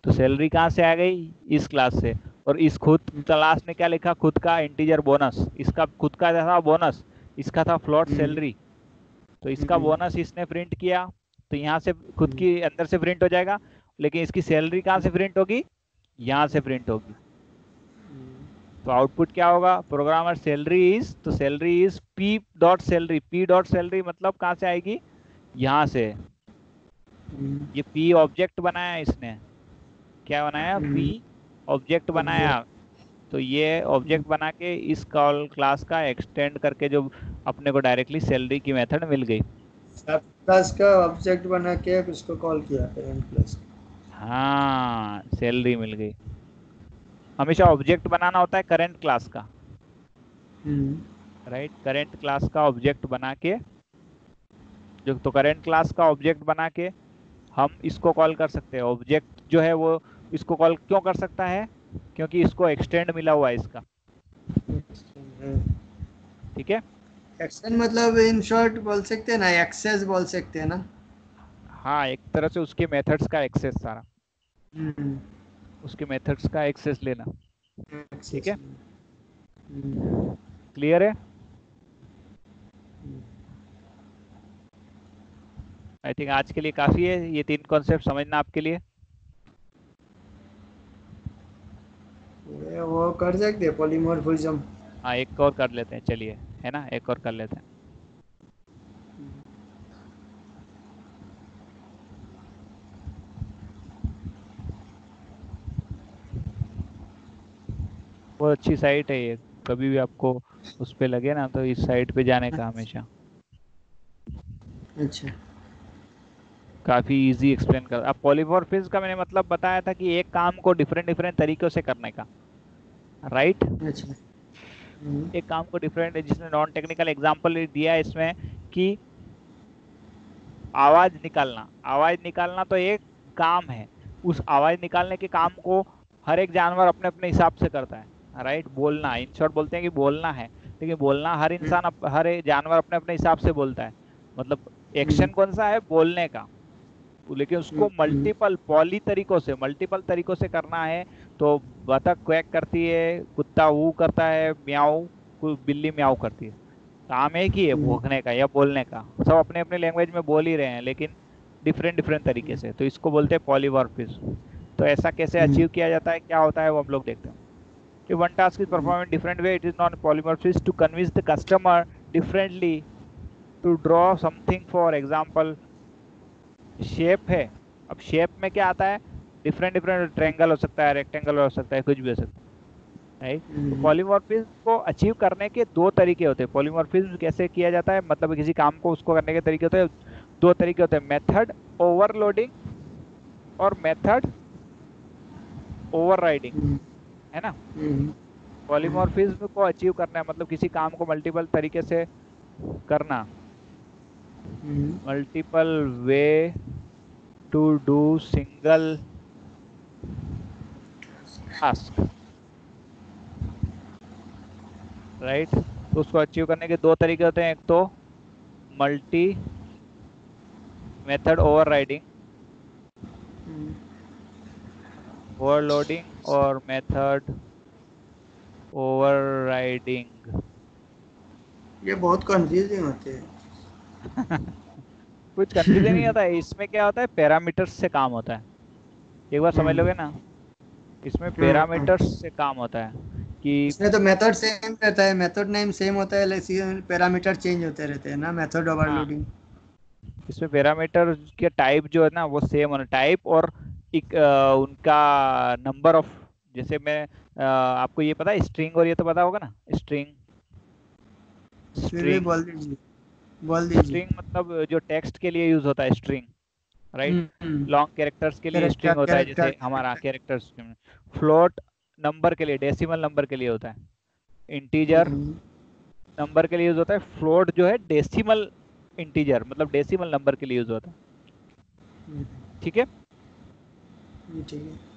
तो सैलरी कहाँ से आ गई? इस क्लास से। और इस खुद क्लास ने क्या लिखा? खुद का इंटीजर बोनस, इसका खुद का था बोनस, इसका था फ्लोट सैलरी, तो इसका बोनस इसने प्रिंट किया, तो यहाँ से खुद की अंदर से प्रिंट हो जाएगा, लेकिन इसकी सैलरी कहाँ से प्रिंट होगी? यहाँ से प्रिंट होगी। तो आउटपुट क्या होगा? प्रोग्रामर सैलरी इज, तो salary is P dot salary, P dot salary मतलब कहाँ से आएगी? यहाँ से। ये पी ऑब्जेक्ट बनाया इसने, क्या बनाया? पी ऑब्जेक्ट बनाया। तो ये ऑब्जेक्ट बना के इस कॉल क्लास का एक्सटेंड करके जो अपने को डायरेक्टली सैलरी की मेथड मिल गई। क्लास का ऑब्जेक्ट बना के उसको कॉल किया पेरेंट क्लास। हाँ, सैलरी मिल गई। हमेशा ऑब्जेक्ट बनाना होता है करंट क्लास का, राइट। करंट क्लास का ऑब्जेक्ट बना के, जो तो करंट क्लास का ऑब्जेक्ट बना के हम इसको कॉल कर सकते हैं, ऑब्जेक्ट जो है वो इसको कॉल क्यों कर सकता है, क्योंकि इसको एक्सटेंड मिला हुआ है इसका। ठीक है। एक्सटेंड मतलब इन शॉर्ट बोल सकते हैं ना, एक्सेस बोल सकते हैं ना। हाँ, एक तरह से उसके मेथड्स का एक्सेस, सारा हम्म। उसके मेथड्स का एक्सेस लेना। ठीक एक्सेस। है, क्लियर है। आई थिंक आज के लिए काफी है ये 3 कॉन्सेप्ट समझना आपके लिए। वो कर सकते हैं पॉलीमॉर्फिज्म। हाँ, एक और कर लेते हैं, चलिए, है ना, एक और कर लेते हैं। बहुत अच्छी साइट है ये, कभी भी आपको उस पे लगे ना तो इस साइट पे जाने का हमेशा। अच्छा। काफी इजी एक्सप्लेन कर। अब पॉलीमॉर्फिज्म का मैंने मतलब बताया था कि एक काम को डिफरेंट डिफरेंट तरीकों से करने का, राइट। अच्छा। एक काम को डिफरेंट, जिसने नॉन टेक्निकल एग्जांपल दिया है इसमें कि आवाज निकालना तो एक काम है। उस आवाज निकालने के काम को हर एक जानवर अपने अपने हिसाब से करता है, राइट। बोलना, इन शॉर्ट बोलते हैं कि बोलना है, लेकिन बोलना हर इंसान हर एक जानवर अपने अपने हिसाब से बोलता है। मतलब एक्शन कौन सा है, बोलने का, लेकिन उसको मल्टीपल तरीकों से करना है। तो बतख क्वैक करती है, कुत्ता वो करता है म्याऊ, बिल्ली म्याऊ करती है। काम एक ही है, भौंकने का या बोलने का। सब अपने अपने लैंग्वेज में बोल ही रहे हैं, लेकिन डिफरेंट डिफरेंट तरीके से। तो इसको बोलते हैं पॉलीमॉर्फिज्म। तो ऐसा कैसे अचीव किया जाता है, क्या होता है, वो हम लोग देखते हैं। If one task is performed in different way, it is non polymorphism to convince the customer differently to draw something. For example, shape है। अब शेप में क्या आता है, डिफरेंट डिफरेंट ट्रायंगल हो सकता है, रेक्टेंगल हो सकता है, कुछ भी हो सकता है, राइट। तो पॉलीमॉर्फिज्म को अचीव करने के 2 तरीके होते हैं। पॉलीमॉर्फिज्म कैसे किया जाता है, मतलब किसी काम को उसको करने के तरीके होते हैं, 2 तरीके होते हैं, मेथड ओवरलोडिंग और मेथड ओवरराइडिंग, है ना। पॉलीमॉर्फिज्म को अचीव करना है मतलब किसी काम को मल्टीपल तरीके से करना, multiple way to do single task, right. तो उसको अचीव करने के 2 तरीके होते हैं, एक तो मल्टी मेथड ओवरराइडिंग, ओवरलोडिंग और मेथड ओवरराइडिंग। ये बहुत कंफ्यूजिंग होते हैं। कुछ कंफ्यूजन नहीं आता है इसमें। क्या होता है, पैरामीटर्स से काम होता है। एक बार समझ लोगे ना, इसमें पैरामीटर्स से काम होता है कि इसमें तो मेथड सेम रहता है, मेथड नेम सेम होता है, लेकिन पैरामीटर चेंज होते रहते हैं ना, मेथड हाँ, ओवरलोडिंग। इसमें पैरामीटर के टाइप जो है ना वो सेम होना, टाइप और एक उनका नंबर ऑफ। जैसे मैं आपको ये पता है स्ट्रिंग, और ये तो पता होगा ना, स्ट्रिंग। फिर भी स्ट्रिंग बोल दीजिए, बोल दीजिए। स्ट्रिंग मतलब जो टेक्स्ट के लिए यूज होता है, स्ट्रिंग, राइट। लॉन्ग कैरेक्टर्स के लिए कैरेक्टर स्ट्रिंग होता है, कैरेक्टर जैसे हमारा कैरेक्टर्स। फ्लोट नंबर के लिए, डेसिमल नंबर के लिए होता है। इंटीजर नंबर के लिए यूज होता है। फ्लोट जो है डेसिमल इंटीजर, मतलब डेसिमल नंबर के लिए यूज होता है। ठीक है। ठीक है।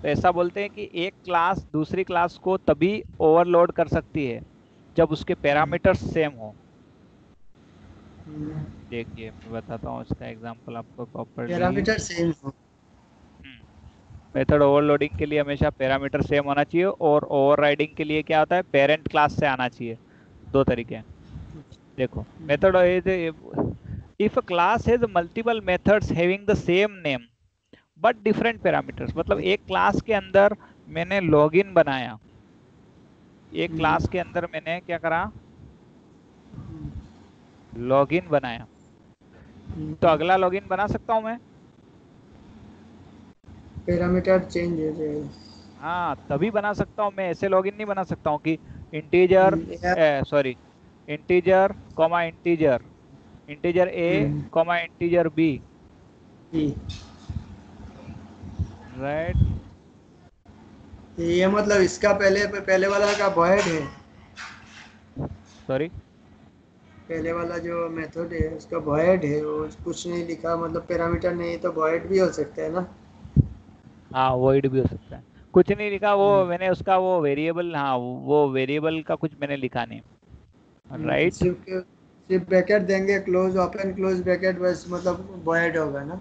तो ऐसा बोलते हैं कि एक क्लास दूसरी क्लास को तभी ओवरलोड कर सकती है जब उसके पैरामीटर्स सेम हो। देखिए मैं बताता हूँ इसका एग्जांपल आपको प्रॉपरली। पैरामीटर सेम हो। मेथड ओवरलोडिंग के लिए हमेशा पैरामीटर सेम होना चाहिए, और ओवरराइडिंग के लिए क्या होता है, पेरेंट क्लास से आना चाहिए। 2 तरीके हैं। देखो, method if a class has multiple methods having the same name but different parameters. मतलब एक क्लास के अंदर मैंने लॉगिन बनाया, एक क्लास के अंदर मैंने क्या करा, लॉगिन बनाया। तो अगला लॉगिन बना सकता हूं मैं। पैरामीटर चेंज हो जाएगा। हाँ, तभी बना सकता हूँ मैं, ऐसे लॉगिन नहीं बना सकता हूँ कि integer, sorry, integer comma integer, integer A comma integer B, right. ये मतलब इसका पहले पहले वाला का वॉइड है। सॉरी, पहले वाला जो मेथड है उसका वॉइड है, वो कुछ नहीं लिखा, मतलब पैरामीटर नहीं तो वॉइड भी हो सकता है ना। हाँ वॉइड भी हो सकता है, कुछ नहीं लिखा वो हम्म, मैंने उसका वो वेरिएबल, हाँ वो वेरिएबल का कुछ मैंने लिखा नहीं, राइट। सिर्फ ब्रैकेट देंगे, क्लोज ओपन क्लोज ब्रैकेट, बस मतलब void होगा ना।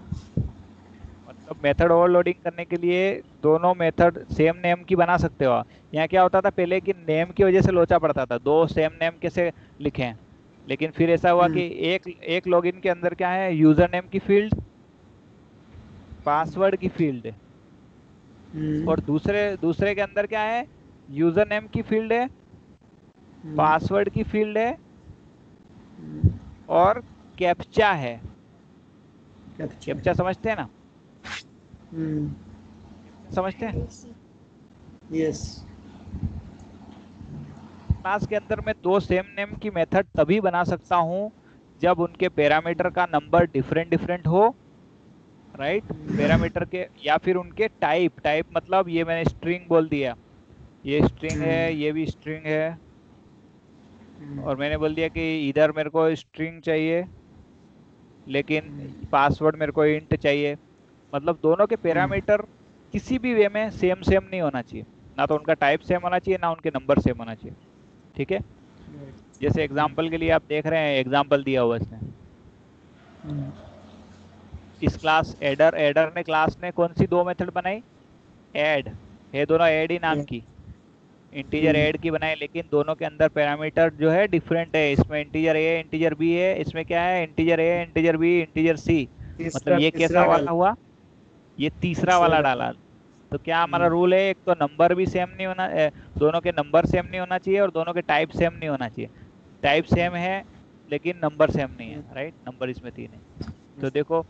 मतलब मेथड ओवरलोडिंग करने के लिए दोनों मेथड सेम नेम की बना सकते हो आप। यहाँ क्या होता था पहले कि नेम की वजह से लोचा पड़ता था, दो सेम नेम कैसे लिखें, लेकिन फिर ऐसा हुआ हम्म, कि एक एक लॉगिन के अंदर क्या है, यूजर नेम की फील्ड, पासवर्ड की फील्ड है, हम्म, और दूसरे दूसरे के अंदर क्या है, यूजर नेम की फील्ड है, हम्म, पासवर्ड की फील्ड है, हम्म, और कैप्चा है। अच्छा, कैप्चा समझते हैं ना, हम्म, कैप्चा समझते हैं। यस, क्लास के अंदर मैं दो सेम नेम की मेथड तभी बना सकता हूँ जब उनके पैरामीटर का नंबर डिफरेंट डिफरेंट हो, राइट। पैरामीटर के या फिर उनके टाइप, टाइप मतलब ये मैंने स्ट्रिंग बोल दिया, ये स्ट्रिंग है, हम्म, ये भी स्ट्रिंग है, हम्म, और मैंने बोल दिया कि इधर मेरे को स्ट्रिंग चाहिए लेकिन पासवर्ड मेरे को इंट चाहिए। मतलब दोनों के हम्म, पैरामीटर किसी भी वे में सेम सेम नहीं होना चाहिए, ना तो उनका टाइप सेम होना चाहिए ना उनके नंबर सेम होना चाहिए, ठीक है। जैसे एग्जांपल के लिए आप देख रहे हैं, एग्जांपल दिया हुआ इसने, हम्म, इस क्लास एडर, एडर ने क्लास ने कौन सी दो मेथड बनाई, ऐड, ये दोनों ऐड ही नाम की, इंटीजर हम्म, ऐड की बनाई, लेकिन दोनों के अंदर पैरामीटर जो है डिफरेंट है, इसमें इंटीजर ए इंटीजर बी है, इसमें क्या है, integer A integer B integer C. मतलब तीसरा ये कैसा तीसरा डाल वाला हुआ, ये तीसरा तीसरा वाला डाल डाला। तो क्या हमारा हम्म, रूल है, एक तो नंबर भी सेम नहीं होना, दोनों के नंबर सेम नहीं होना चाहिए और दोनों के टाइप सेम नहीं होना चाहिए। टाइप सेम है लेकिन नंबर सेम नहीं हम्म, है, राइट, नंबर इसमें तीन है। तो देखो,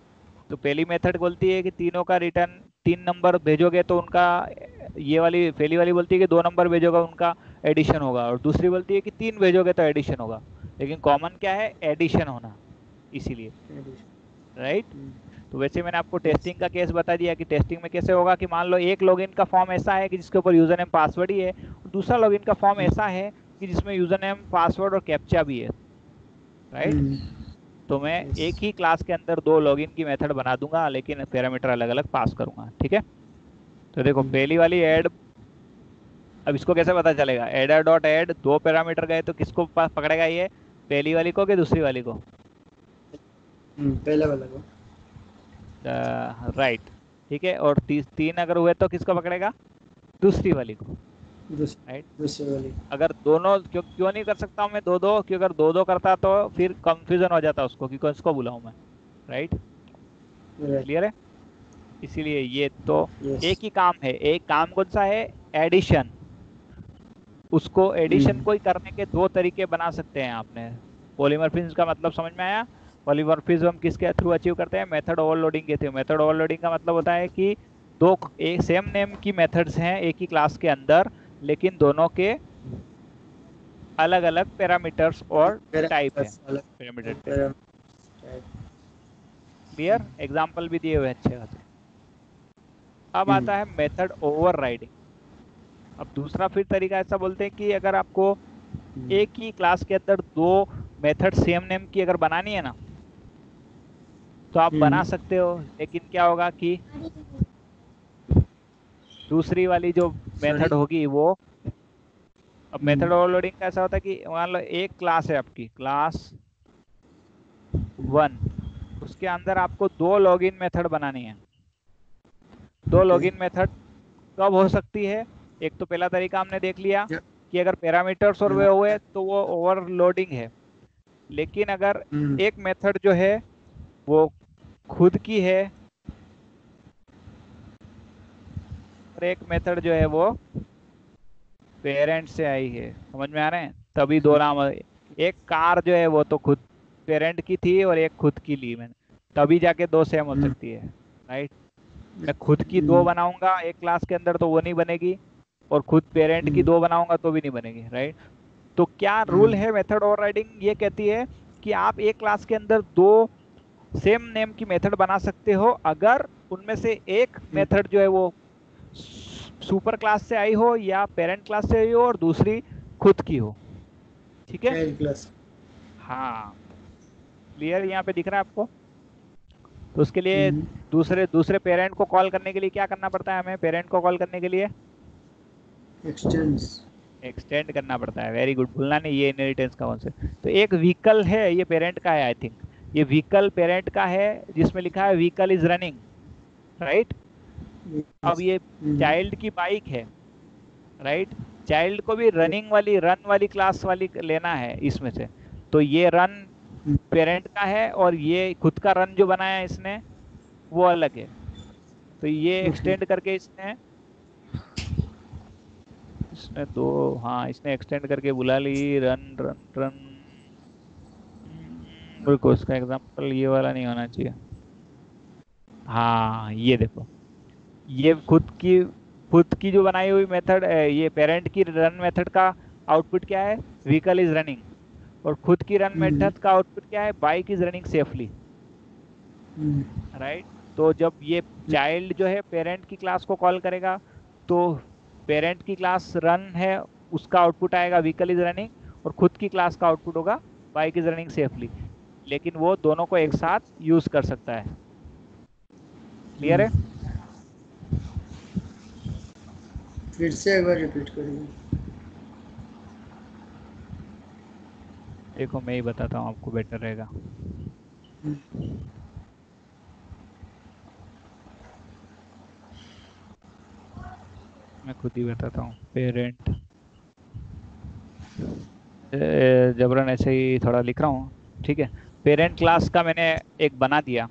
तो पहली मेथड बोलती है कि तीनों का रिटर्न, तीन नंबर भेजोगे तो उनका, ये वाली पहली वाली बोलती है कि दो नंबर भेजोगे उनका एडिशन होगा, और दूसरी बोलती है कि तीन भेजोगे तो एडिशन होगा, लेकिन कॉमन क्या है, एडिशन होना, इसीलिए, राइट। हम्म, तो वैसे मैंने आपको यस, टेस्टिंग का केस बता दिया कि टेस्टिंग में कैसे होगा, कि मान लो एक लॉगिन का फॉर्म ऐसा है कि जिसके ऊपर यूजर नेम पासवर्ड ही है, और दूसरा लॉगिन का फॉर्म ऐसा है कि जिसमें यूजर नेम पासवर्ड और कैप्चा भी है, राइट। हम्म, तो मैं यस, एक ही क्लास के अंदर दो लॉगिन की मेथड बना दूंगा लेकिन पैरामीटर अलग अलग पास करूंगा, ठीक है। तो देखो हम्म, पहली वाली ऐड, अब इसको कैसे पता चलेगा, एडर डॉट ऐड, दो पैरामीटर गए तो किसको पकड़ेगा ये, पहली वाली को कि दूसरी वाली को, पहले वाला को, राइट, ठीक है। और तीन अगर हुए तो किसको पकड़ेगा, दूसरी वाली को, राइट। दूसरे वाली, अगर दोनों, क्यों क्यों नहीं कर सकता हूँ मैं दो दो, क्योंकि अगर दो दो करता तो फिर कंफ्यूजन हो जाता उसको कि किसको बुलाऊं मैं, राइट। राइट, क्लियर है, इसीलिए ये तो यस, एक ही काम है, एक काम कौन सा है, एडिशन। उसको एडिशन हम्म, को ही करने के दो तरीके बना सकते हैं आपने। पॉलीमॉर्फिज्म का मतलब समझ में आया, पॉलीमॉर्फिज्म हम किसके थ्रू अचीव करते हैं, मेथड ओवरलोडिंग के थ्रू। मेथड ओवरलोडिंग का मतलब होता है कि दो एक सेम नेम की मेथड्स हैं एक ही क्लास के अंदर, लेकिन दोनों के अलग अलग पैरामीटर्स और टाइप है, पैरामीटर्स अलग, parameter type. Parameter, clear, example भी दिए हुए हैं अच्छे खासे। अब हम्म, आता है मेथड ओवरराइडिंग। अब दूसरा फिर तरीका ऐसा बोलते हैं कि अगर आपको हम्म, एक ही क्लास के अंदर दो मेथड सेम नेम की अगर बनानी है ना, तो आप बना हम्म, सकते हो, लेकिन क्या होगा कि दूसरी वाली जो सॉरी, मेथड होगी वो, अब हम्म, मेथड ओवरलोडिंग का ऐसा होता है कि मान लो एक क्लास है आपकी, क्लास वन, उसके अंदर आपको दो लॉगिन मेथड बनानी है। दो ओके, लॉगिन मेथड कब हो सकती है, एक तो पहला तरीका हमने देख लिया क्या, कि अगर पैरामीटर्स और वे हुए तो वो ओवरलोडिंग है, लेकिन अगर हम्म, एक मेथड जो है वो खुद की है और एक मेथड जो है वो पेरेंट से आई है, समझ में आ रहे हैं, तभी दो नाम एक कार जो है वो तो खुद पेरेंट की थी और एक खुद की ली मैंने, तभी जाके दो सेम हो हम्म, सकती है, राइट। मैं खुद की दो बनाऊंगा एक क्लास के अंदर तो वो नहीं बनेगी, और खुद पेरेंट की हम्म, दो बनाऊंगा तो भी नहीं बनेगी, राइट। तो क्या रूल हम्म, है मेथड ओवरराइडिंग, ये कहती है कि आप एक क्लास के अंदर दो सेम नेम की मेथड बना सकते हो अगर उनमें से एक हम्म, मेथड जो है वो सुपर क्लास से आई हो या पेरेंट क्लास से आई हो और दूसरी खुद की हो, ठीक है। चाइल्ड क्लास, हाँ, क्लियर यहाँ पे दिख रहा है आपको। तो उसके लिए हम्म, दूसरे दूसरे पेरेंट को कॉल करने के लिए क्या करना पड़ता है हमें? पेरेंट को कॉल करने के लिए एक्सटेंड करना पड़ता है। वेरी गुड, भूलना नहीं, ये इनहेरिटेंस का कॉन्सेप्ट। तो एक व्हीकल है, ये पेरेंट का है आई थिंक, ये व्हीकल पेरेंट का है जिसमें लिखा है व्हीकल इज रनिंग, राइट। अब ये चाइल्ड की बाइक है, राइट। चाइल्ड को भी रनिंग वाली, रन वाली क्लास वाली लेना है इसमें से। तो ये रन पेरेंट का है और ये खुद का रन जो बनाया है इसने वो अलग है। तो ये एक्सटेंड करके इसने दो, हाँ इसने एक्सटेंड करके बुला ली रन रन रन। रुको, इसका एग्जांपल ये वाला नहीं होना चाहिए। हाँ ये देखो, ये खुद की जो बनाई हुई मेथड, ये पेरेंट की रन मेथड का आउटपुट क्या है? Vehicle is running. और खुद की रन मेथड का आउटपुट क्या है? Bike is running safely, right. तो जब ये चाइल्ड जो है पेरेंट की क्लास को कॉल करेगा तो पेरेंट की क्लास रन है, उसका आउटपुट आएगा व्हीकल इज रनिंग, और खुद की क्लास का आउटपुट होगा बाइक इज रनिंग सेफली। लेकिन वो दोनों को एक साथ यूज कर सकता है। क्लियर है? फिर से एक बार रिपीट करिए। देखो मैं ही बताता हूँ, आपको बेटर रहेगा। मैं खुद ही बताता हूँ। पेरेंट, जबरन ऐसे ही थोड़ा लिख रहा हूँ, ठीक है। पेरेंट क्लास का मैंने एक बना दिया,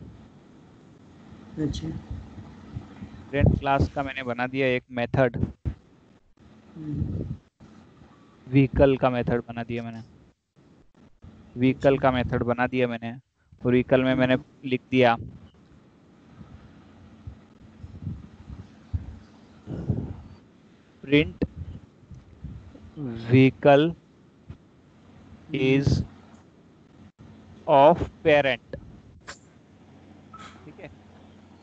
अच्छा। पेरेंट क्लास का मैंने बना दिया एक मेथड, व्हीकल का मेथड बना दिया मैंने, व्हीकल का मेथड बना दिया मैंने। और व्हीकल में मैंने लिख दिया print vehicle is of parent, ठीक है।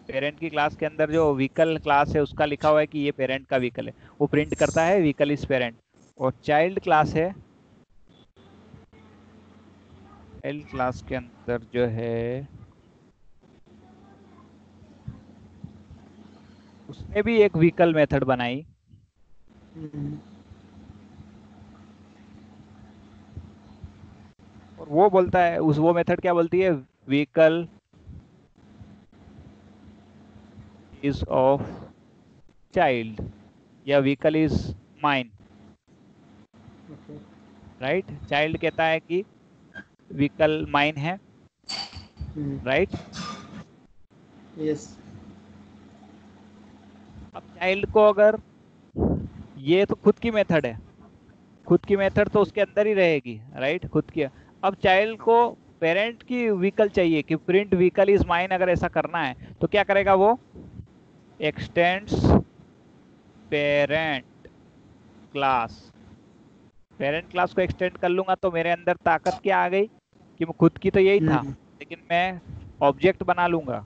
पेरेंट की क्लास के अंदर जो व्हीकल क्लास है उसका लिखा हुआ है कि ये पेरेंट का व्हीकल है, वो प्रिंट करता है व्हीकल इज पेरेंट। और चाइल्ड क्लास है, चाइल्ड क्लास के अंदर जो है उसने भी एक व्हीकल मेथड बनाई, और वो बोलता है वो मेथड क्या बोलती है? व्हीकल इज ऑफ चाइल्ड, या vehicle is mine, right. Child कहता है कि व्हीकल माइन है, राइट। यस। अब चाइल्ड को अगर, ये तो खुद की मेथड है, खुद की मेथड तो उसके अंदर ही रहेगी, राइट, खुद की। अब चाइल्ड को पेरेंट की व्हीकल चाहिए कि प्रिंट व्हीकल इज माइन, अगर ऐसा करना है तो क्या करेगा वो? X tends parent class, parent class को एक्सटेंड कर लूंगा तो मेरे अंदर ताकत क्या आ गई कि मैं खुद की तो यही था, लेकिन मैं ऑब्जेक्ट बना लूंगा।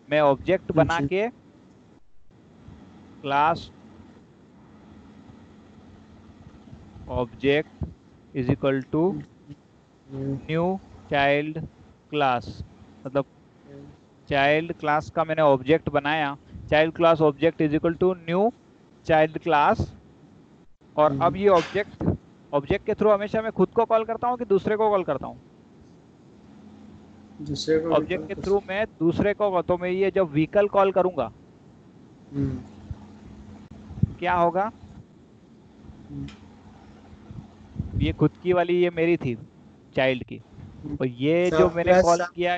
मैं ऑब्जेक्ट बना के class object is equal to new child class, मतलब चाइल्ड क्लास का मैंने ऑब्जेक्ट बनाया, child class object is equal to new child class. और अब ये ऑब्जेक्ट के थ्रू हमेशा मैं खुद को कॉल करता हूँ कि दूसरे को कॉल करता हूँ? दूसरे को ऑब्जेक्ट के थ्रू मैं दूसरे को, तो मैं ये जब व्हीकल कॉल करूंगा क्या होगा? ये खुद की वाली ये मेरी थी चाइल्ड की, और ये जो मैंने कॉल किया,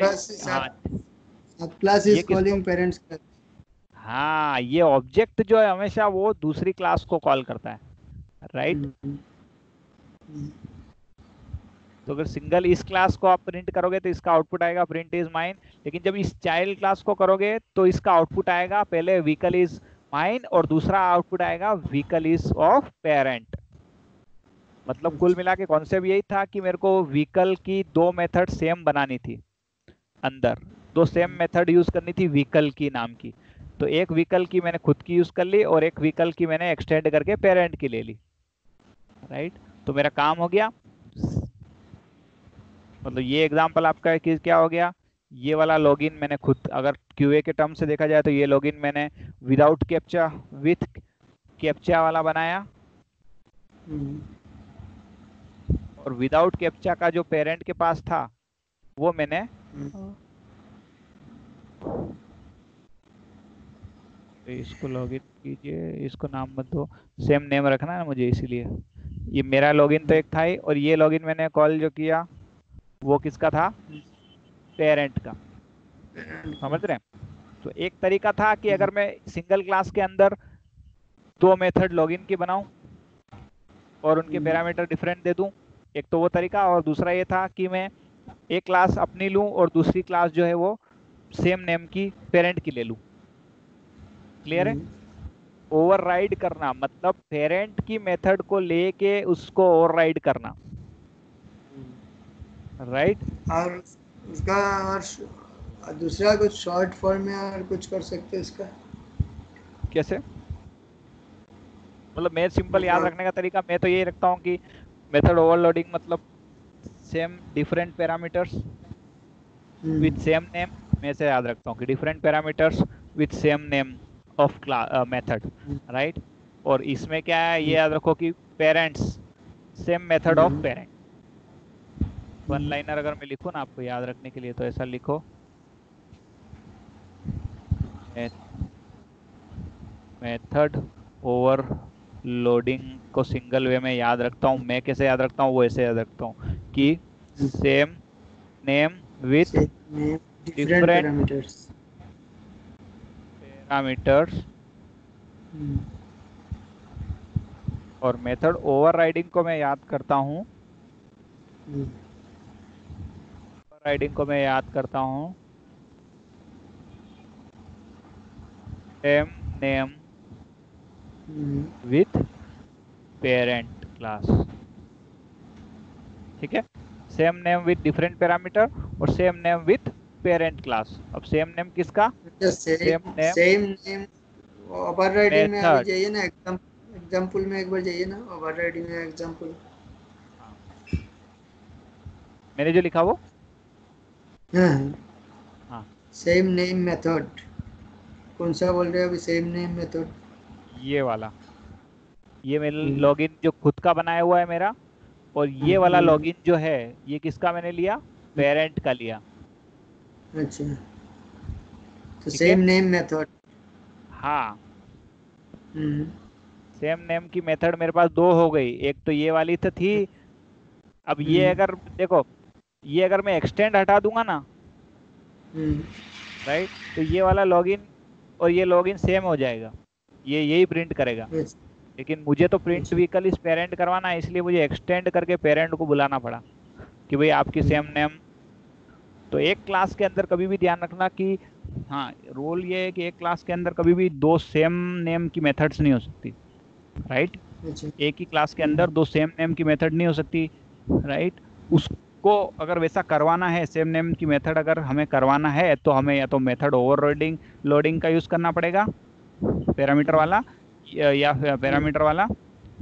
हाँ क्लास इज कॉलिंग पेरेंट्स। हाँ, ये ऑब्जेक्ट जो है हमेशा वो दूसरी क्लास को कॉल करता है, राइट। तो अगर सिंगल इस क्लास को आप प्रिंट करोगे तो इसका आउटपुट आएगा प्रिंट इज माइन, लेकिन जब इस चाइल्ड क्लास को करोगे तो इसका आउटपुट आएगा पहले व्हीकल इज माइन और दूसरा आउटपुट आएगा व्हीकल इज ऑफ पेरेंट। मतलब कुल मिला के कॉन्सेप्ट यही था कि मेरे को व्हीकल की दो मेथड सेम बनानी थी, अंदर दो सेम मेथड यूज करनी थी व्हीकल की नाम की। तो एक व्हीकल की मैंने खुद की यूज कर ली और एक व्हीकल की मैंने एक्सटेंड करके पेरेंट की ले ली, राइट। तो मेरा काम हो गया, मतलब ये एग्जांपल आपका कि क्या हो गया ये वाला लॉगिन मैंने खुद, अगर क्यूए के टर्म से देखा जाए तो ये लॉगिन मैंने विदाउट कैप्चा विथ कैप्चा वाला बनाया, और विदाउट कैप्चा का जो पेरेंट के पास था वो मैंने तो इसको लॉगिन कीजिए, इसको नाम मत दो, सेम नेम रखना है मुझे, इसीलिए ये मेरा लॉगिन तो एक था ही, और ये लॉगिन मैंने कॉल जो किया वो किसका था, पेरेंट का। समझ रहे हैं? तो एक तरीका था कि अगर मैं सिंगल क्लास के अंदर दो मेथड लॉगिन की बनाऊं और उनके पैरामीटर डिफरेंट दे दूं, एक तो वो तरीका, और दूसरा ये था कि मैं एक क्लास अपनी लूं और दूसरी क्लास जो है वो सेम नेम की पेरेंट की ले लूं। क्लियर है? ओवरराइड करना मतलब पेरेंट की मेथड को लेके उसको ओवरराइड करना, राइट? और उसका और दूसरा कुछ शॉर्ट फॉर्म में और कुछ कर सकते हैं इसका? कैसे? मतलब मैं सिंपल याद मतलब रखने का तरीका मैं तो यही रखता हूँ कि मेथड ओवरलोडिंग मतलब same different parameters with same name. मैं से याद रखता हूँ कि different parameters with same name of class method, right? और इसमें क्या है ये याद रखो कि parents same method of parent. One liner अगर मैं लिखूँ ना आपको याद रखने के लिए तो ऐसा लिखो, मेथड ओवरलोडिंग को सिंगल वे में याद रखता हूँ मैं, कैसे याद रखता हूँ वो ऐसे याद रखता हूँ कि same name with different different parameters. Parameters, और मेथड ओवरराइडिंग को मैं याद करता हूँ, ओवरराइडिंग को मैं याद करता हूँ same name with parent class. ठीक है? Same name with different parameter और same name with parent class. अब सेम नेम किसका? Same name same name overriding में अभी मेथड। जाइए ना, एग्जांपल में एक बार जाइए ना, ओवरराइडिंग में एग्जांपल। हाँ, मैंने जो लिखा वो, हाँ सेम नेम मेथड कौन सा बोल रहे हो अभी? सेम नेम मेथड ये वाला, ये मेरा लॉगिन जो खुद का बनाया हुआ है मेरा, और ये वाला लॉगिन जो है ये किसका मैंने लिया? पेरेंट का लिया। अच्छा, तो ठीक है? Same name method. हाँ, सेम नेम की मेथड मेरे पास दो हो गई, एक तो ये वाली तो थी। अब ये अगर देखो, ये अगर मैं एक्सटेंड हटा दूंगा ना, राइट, तो ये वाला लॉगिन और ये लॉगिन सेम हो जाएगा, ये यही प्रिंट करेगा। लेकिन मुझे तो प्रिंट व्हीकल इस पेरेंट करवाना है, इसलिए मुझे एक्सटेंड करके पेरेंट को बुलाना पड़ा कि भाई आपकी सेम नेम। तो एक क्लास के अंदर कभी भी ध्यान रखना कि हाँ, रोल ये है कि एक क्लास के अंदर कभी भी दो सेम नेम की मेथड्स नहीं हो सकती, राइट? एक ही क्लास के अंदर दो सेम नेम की मेथड नहीं हो सकती, राइट? उसको अगर वैसा करवाना है, सेम नेम की मेथड अगर हमें करवाना है, तो हमें या तो मेथड ओवरलोडिंग लोडिंग का यूज करना पड़ेगा पैरामीटर वाला, या पैरामीटर वाला,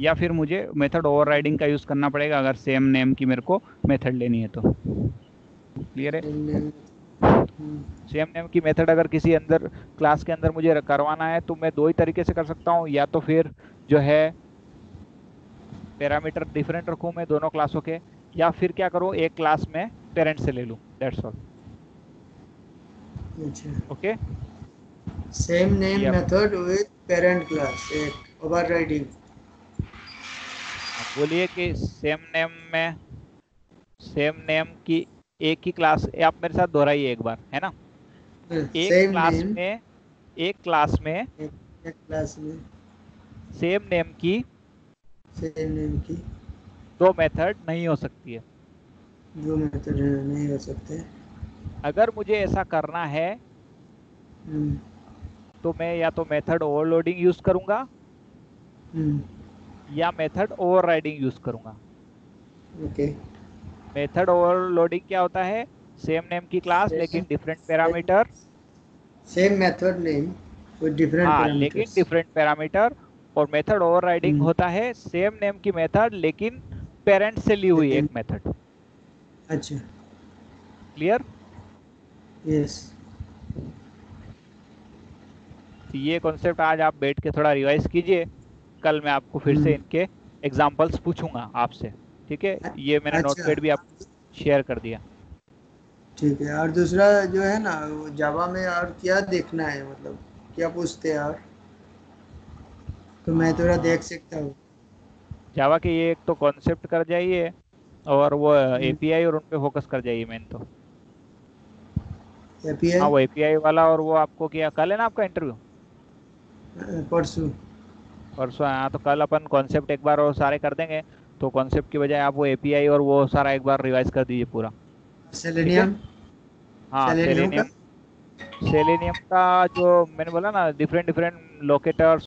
या फिर मुझे मेथड ओवरराइडिंग का यूज करना पड़ेगा अगर सेम नेम की मेरे को मेथड लेनी है तो। क्लियर है? सेम नेम की मेथड अगर किसी अंदर क्लास के अंदर मुझे करवाना है तो मैं दो ही तरीके से कर सकता हूँ, या तो फिर जो है पैरामीटर डिफरेंट रखूँ मैं दोनों क्लासों के, या फिर क्या करूँ एक क्लास में पेरेंट से ले लूँ, that's all. Okay, same name method with parent class, एक ओवरराइडिंग। आप बोलिए कि सेम नेम में सेम नेम की एक ही क्लास, आप मेरे साथ दोहराइए एक बार, है ना? एक सेम क्लास नेम, में एक क्लास में एक क्लास में सेम नेम की सेम नेम की दो मेथड नहीं हो सकती है। दो मेथड नहीं हो सकते। अगर मुझे ऐसा करना है तो मैं या तो मेथड ओवरलोडिंग यूज करूंगा या मेथड ओवरराइडिंग यूज करूंगा। ओके, मेथड ओवरलोडिंग क्या होता है? सेम नेम की क्लास लेकिन different parameter, same method name with different हाँ लेकिन पैरामीटर्स। Different parameter. और मेथड ओवरराइडिंग होता है सेम नेम की मेथड लेकिन पेरेंट से ली हुई एक मेथड। अच्छा, क्लियर? यस। तो ये कॉन्सेप्ट आज आप बैठ के थोड़ा रिवाइज कीजिए। कल मैं आपको फिर से इनके एग्जाम्पल्स पूछूंगा आपसे। ठीक है, ये मैंने अच्छा। नोटपैड भी आपको शेयर कर दिया। ठीक है, और दूसरा जो है ना, जावा में और क्या देखना है, मतलब क्या पूछते हैं और, तो मैं थोड़ा देख सकता हूँ। जावा के ये एक तो कॉन्सेप्ट कर जाइए, और वो एपीआई और उन पे फोकस कर जाइए मेन तो। हाँ, एपीआई वो एपीआई वाला, और वो आपको क्या कल है ना आपका इंटरव्यू? परसों। परसों है, हाँ, तो कल अपन कॉन्सेप्ट एक बार और सारे कर देंगे। तो कॉन्सेप्ट की बजाय आप वो एपीआई और वो सारा एक बार रिवाइज कर दीजिए पूरा। ठीक है। सेलेनियम। हाँ, सेलेनियम का। सेलेनियम। सेलेनियम का जो मैंने बोला ना, डिफरेंट डिफरेंट लोकेटर्स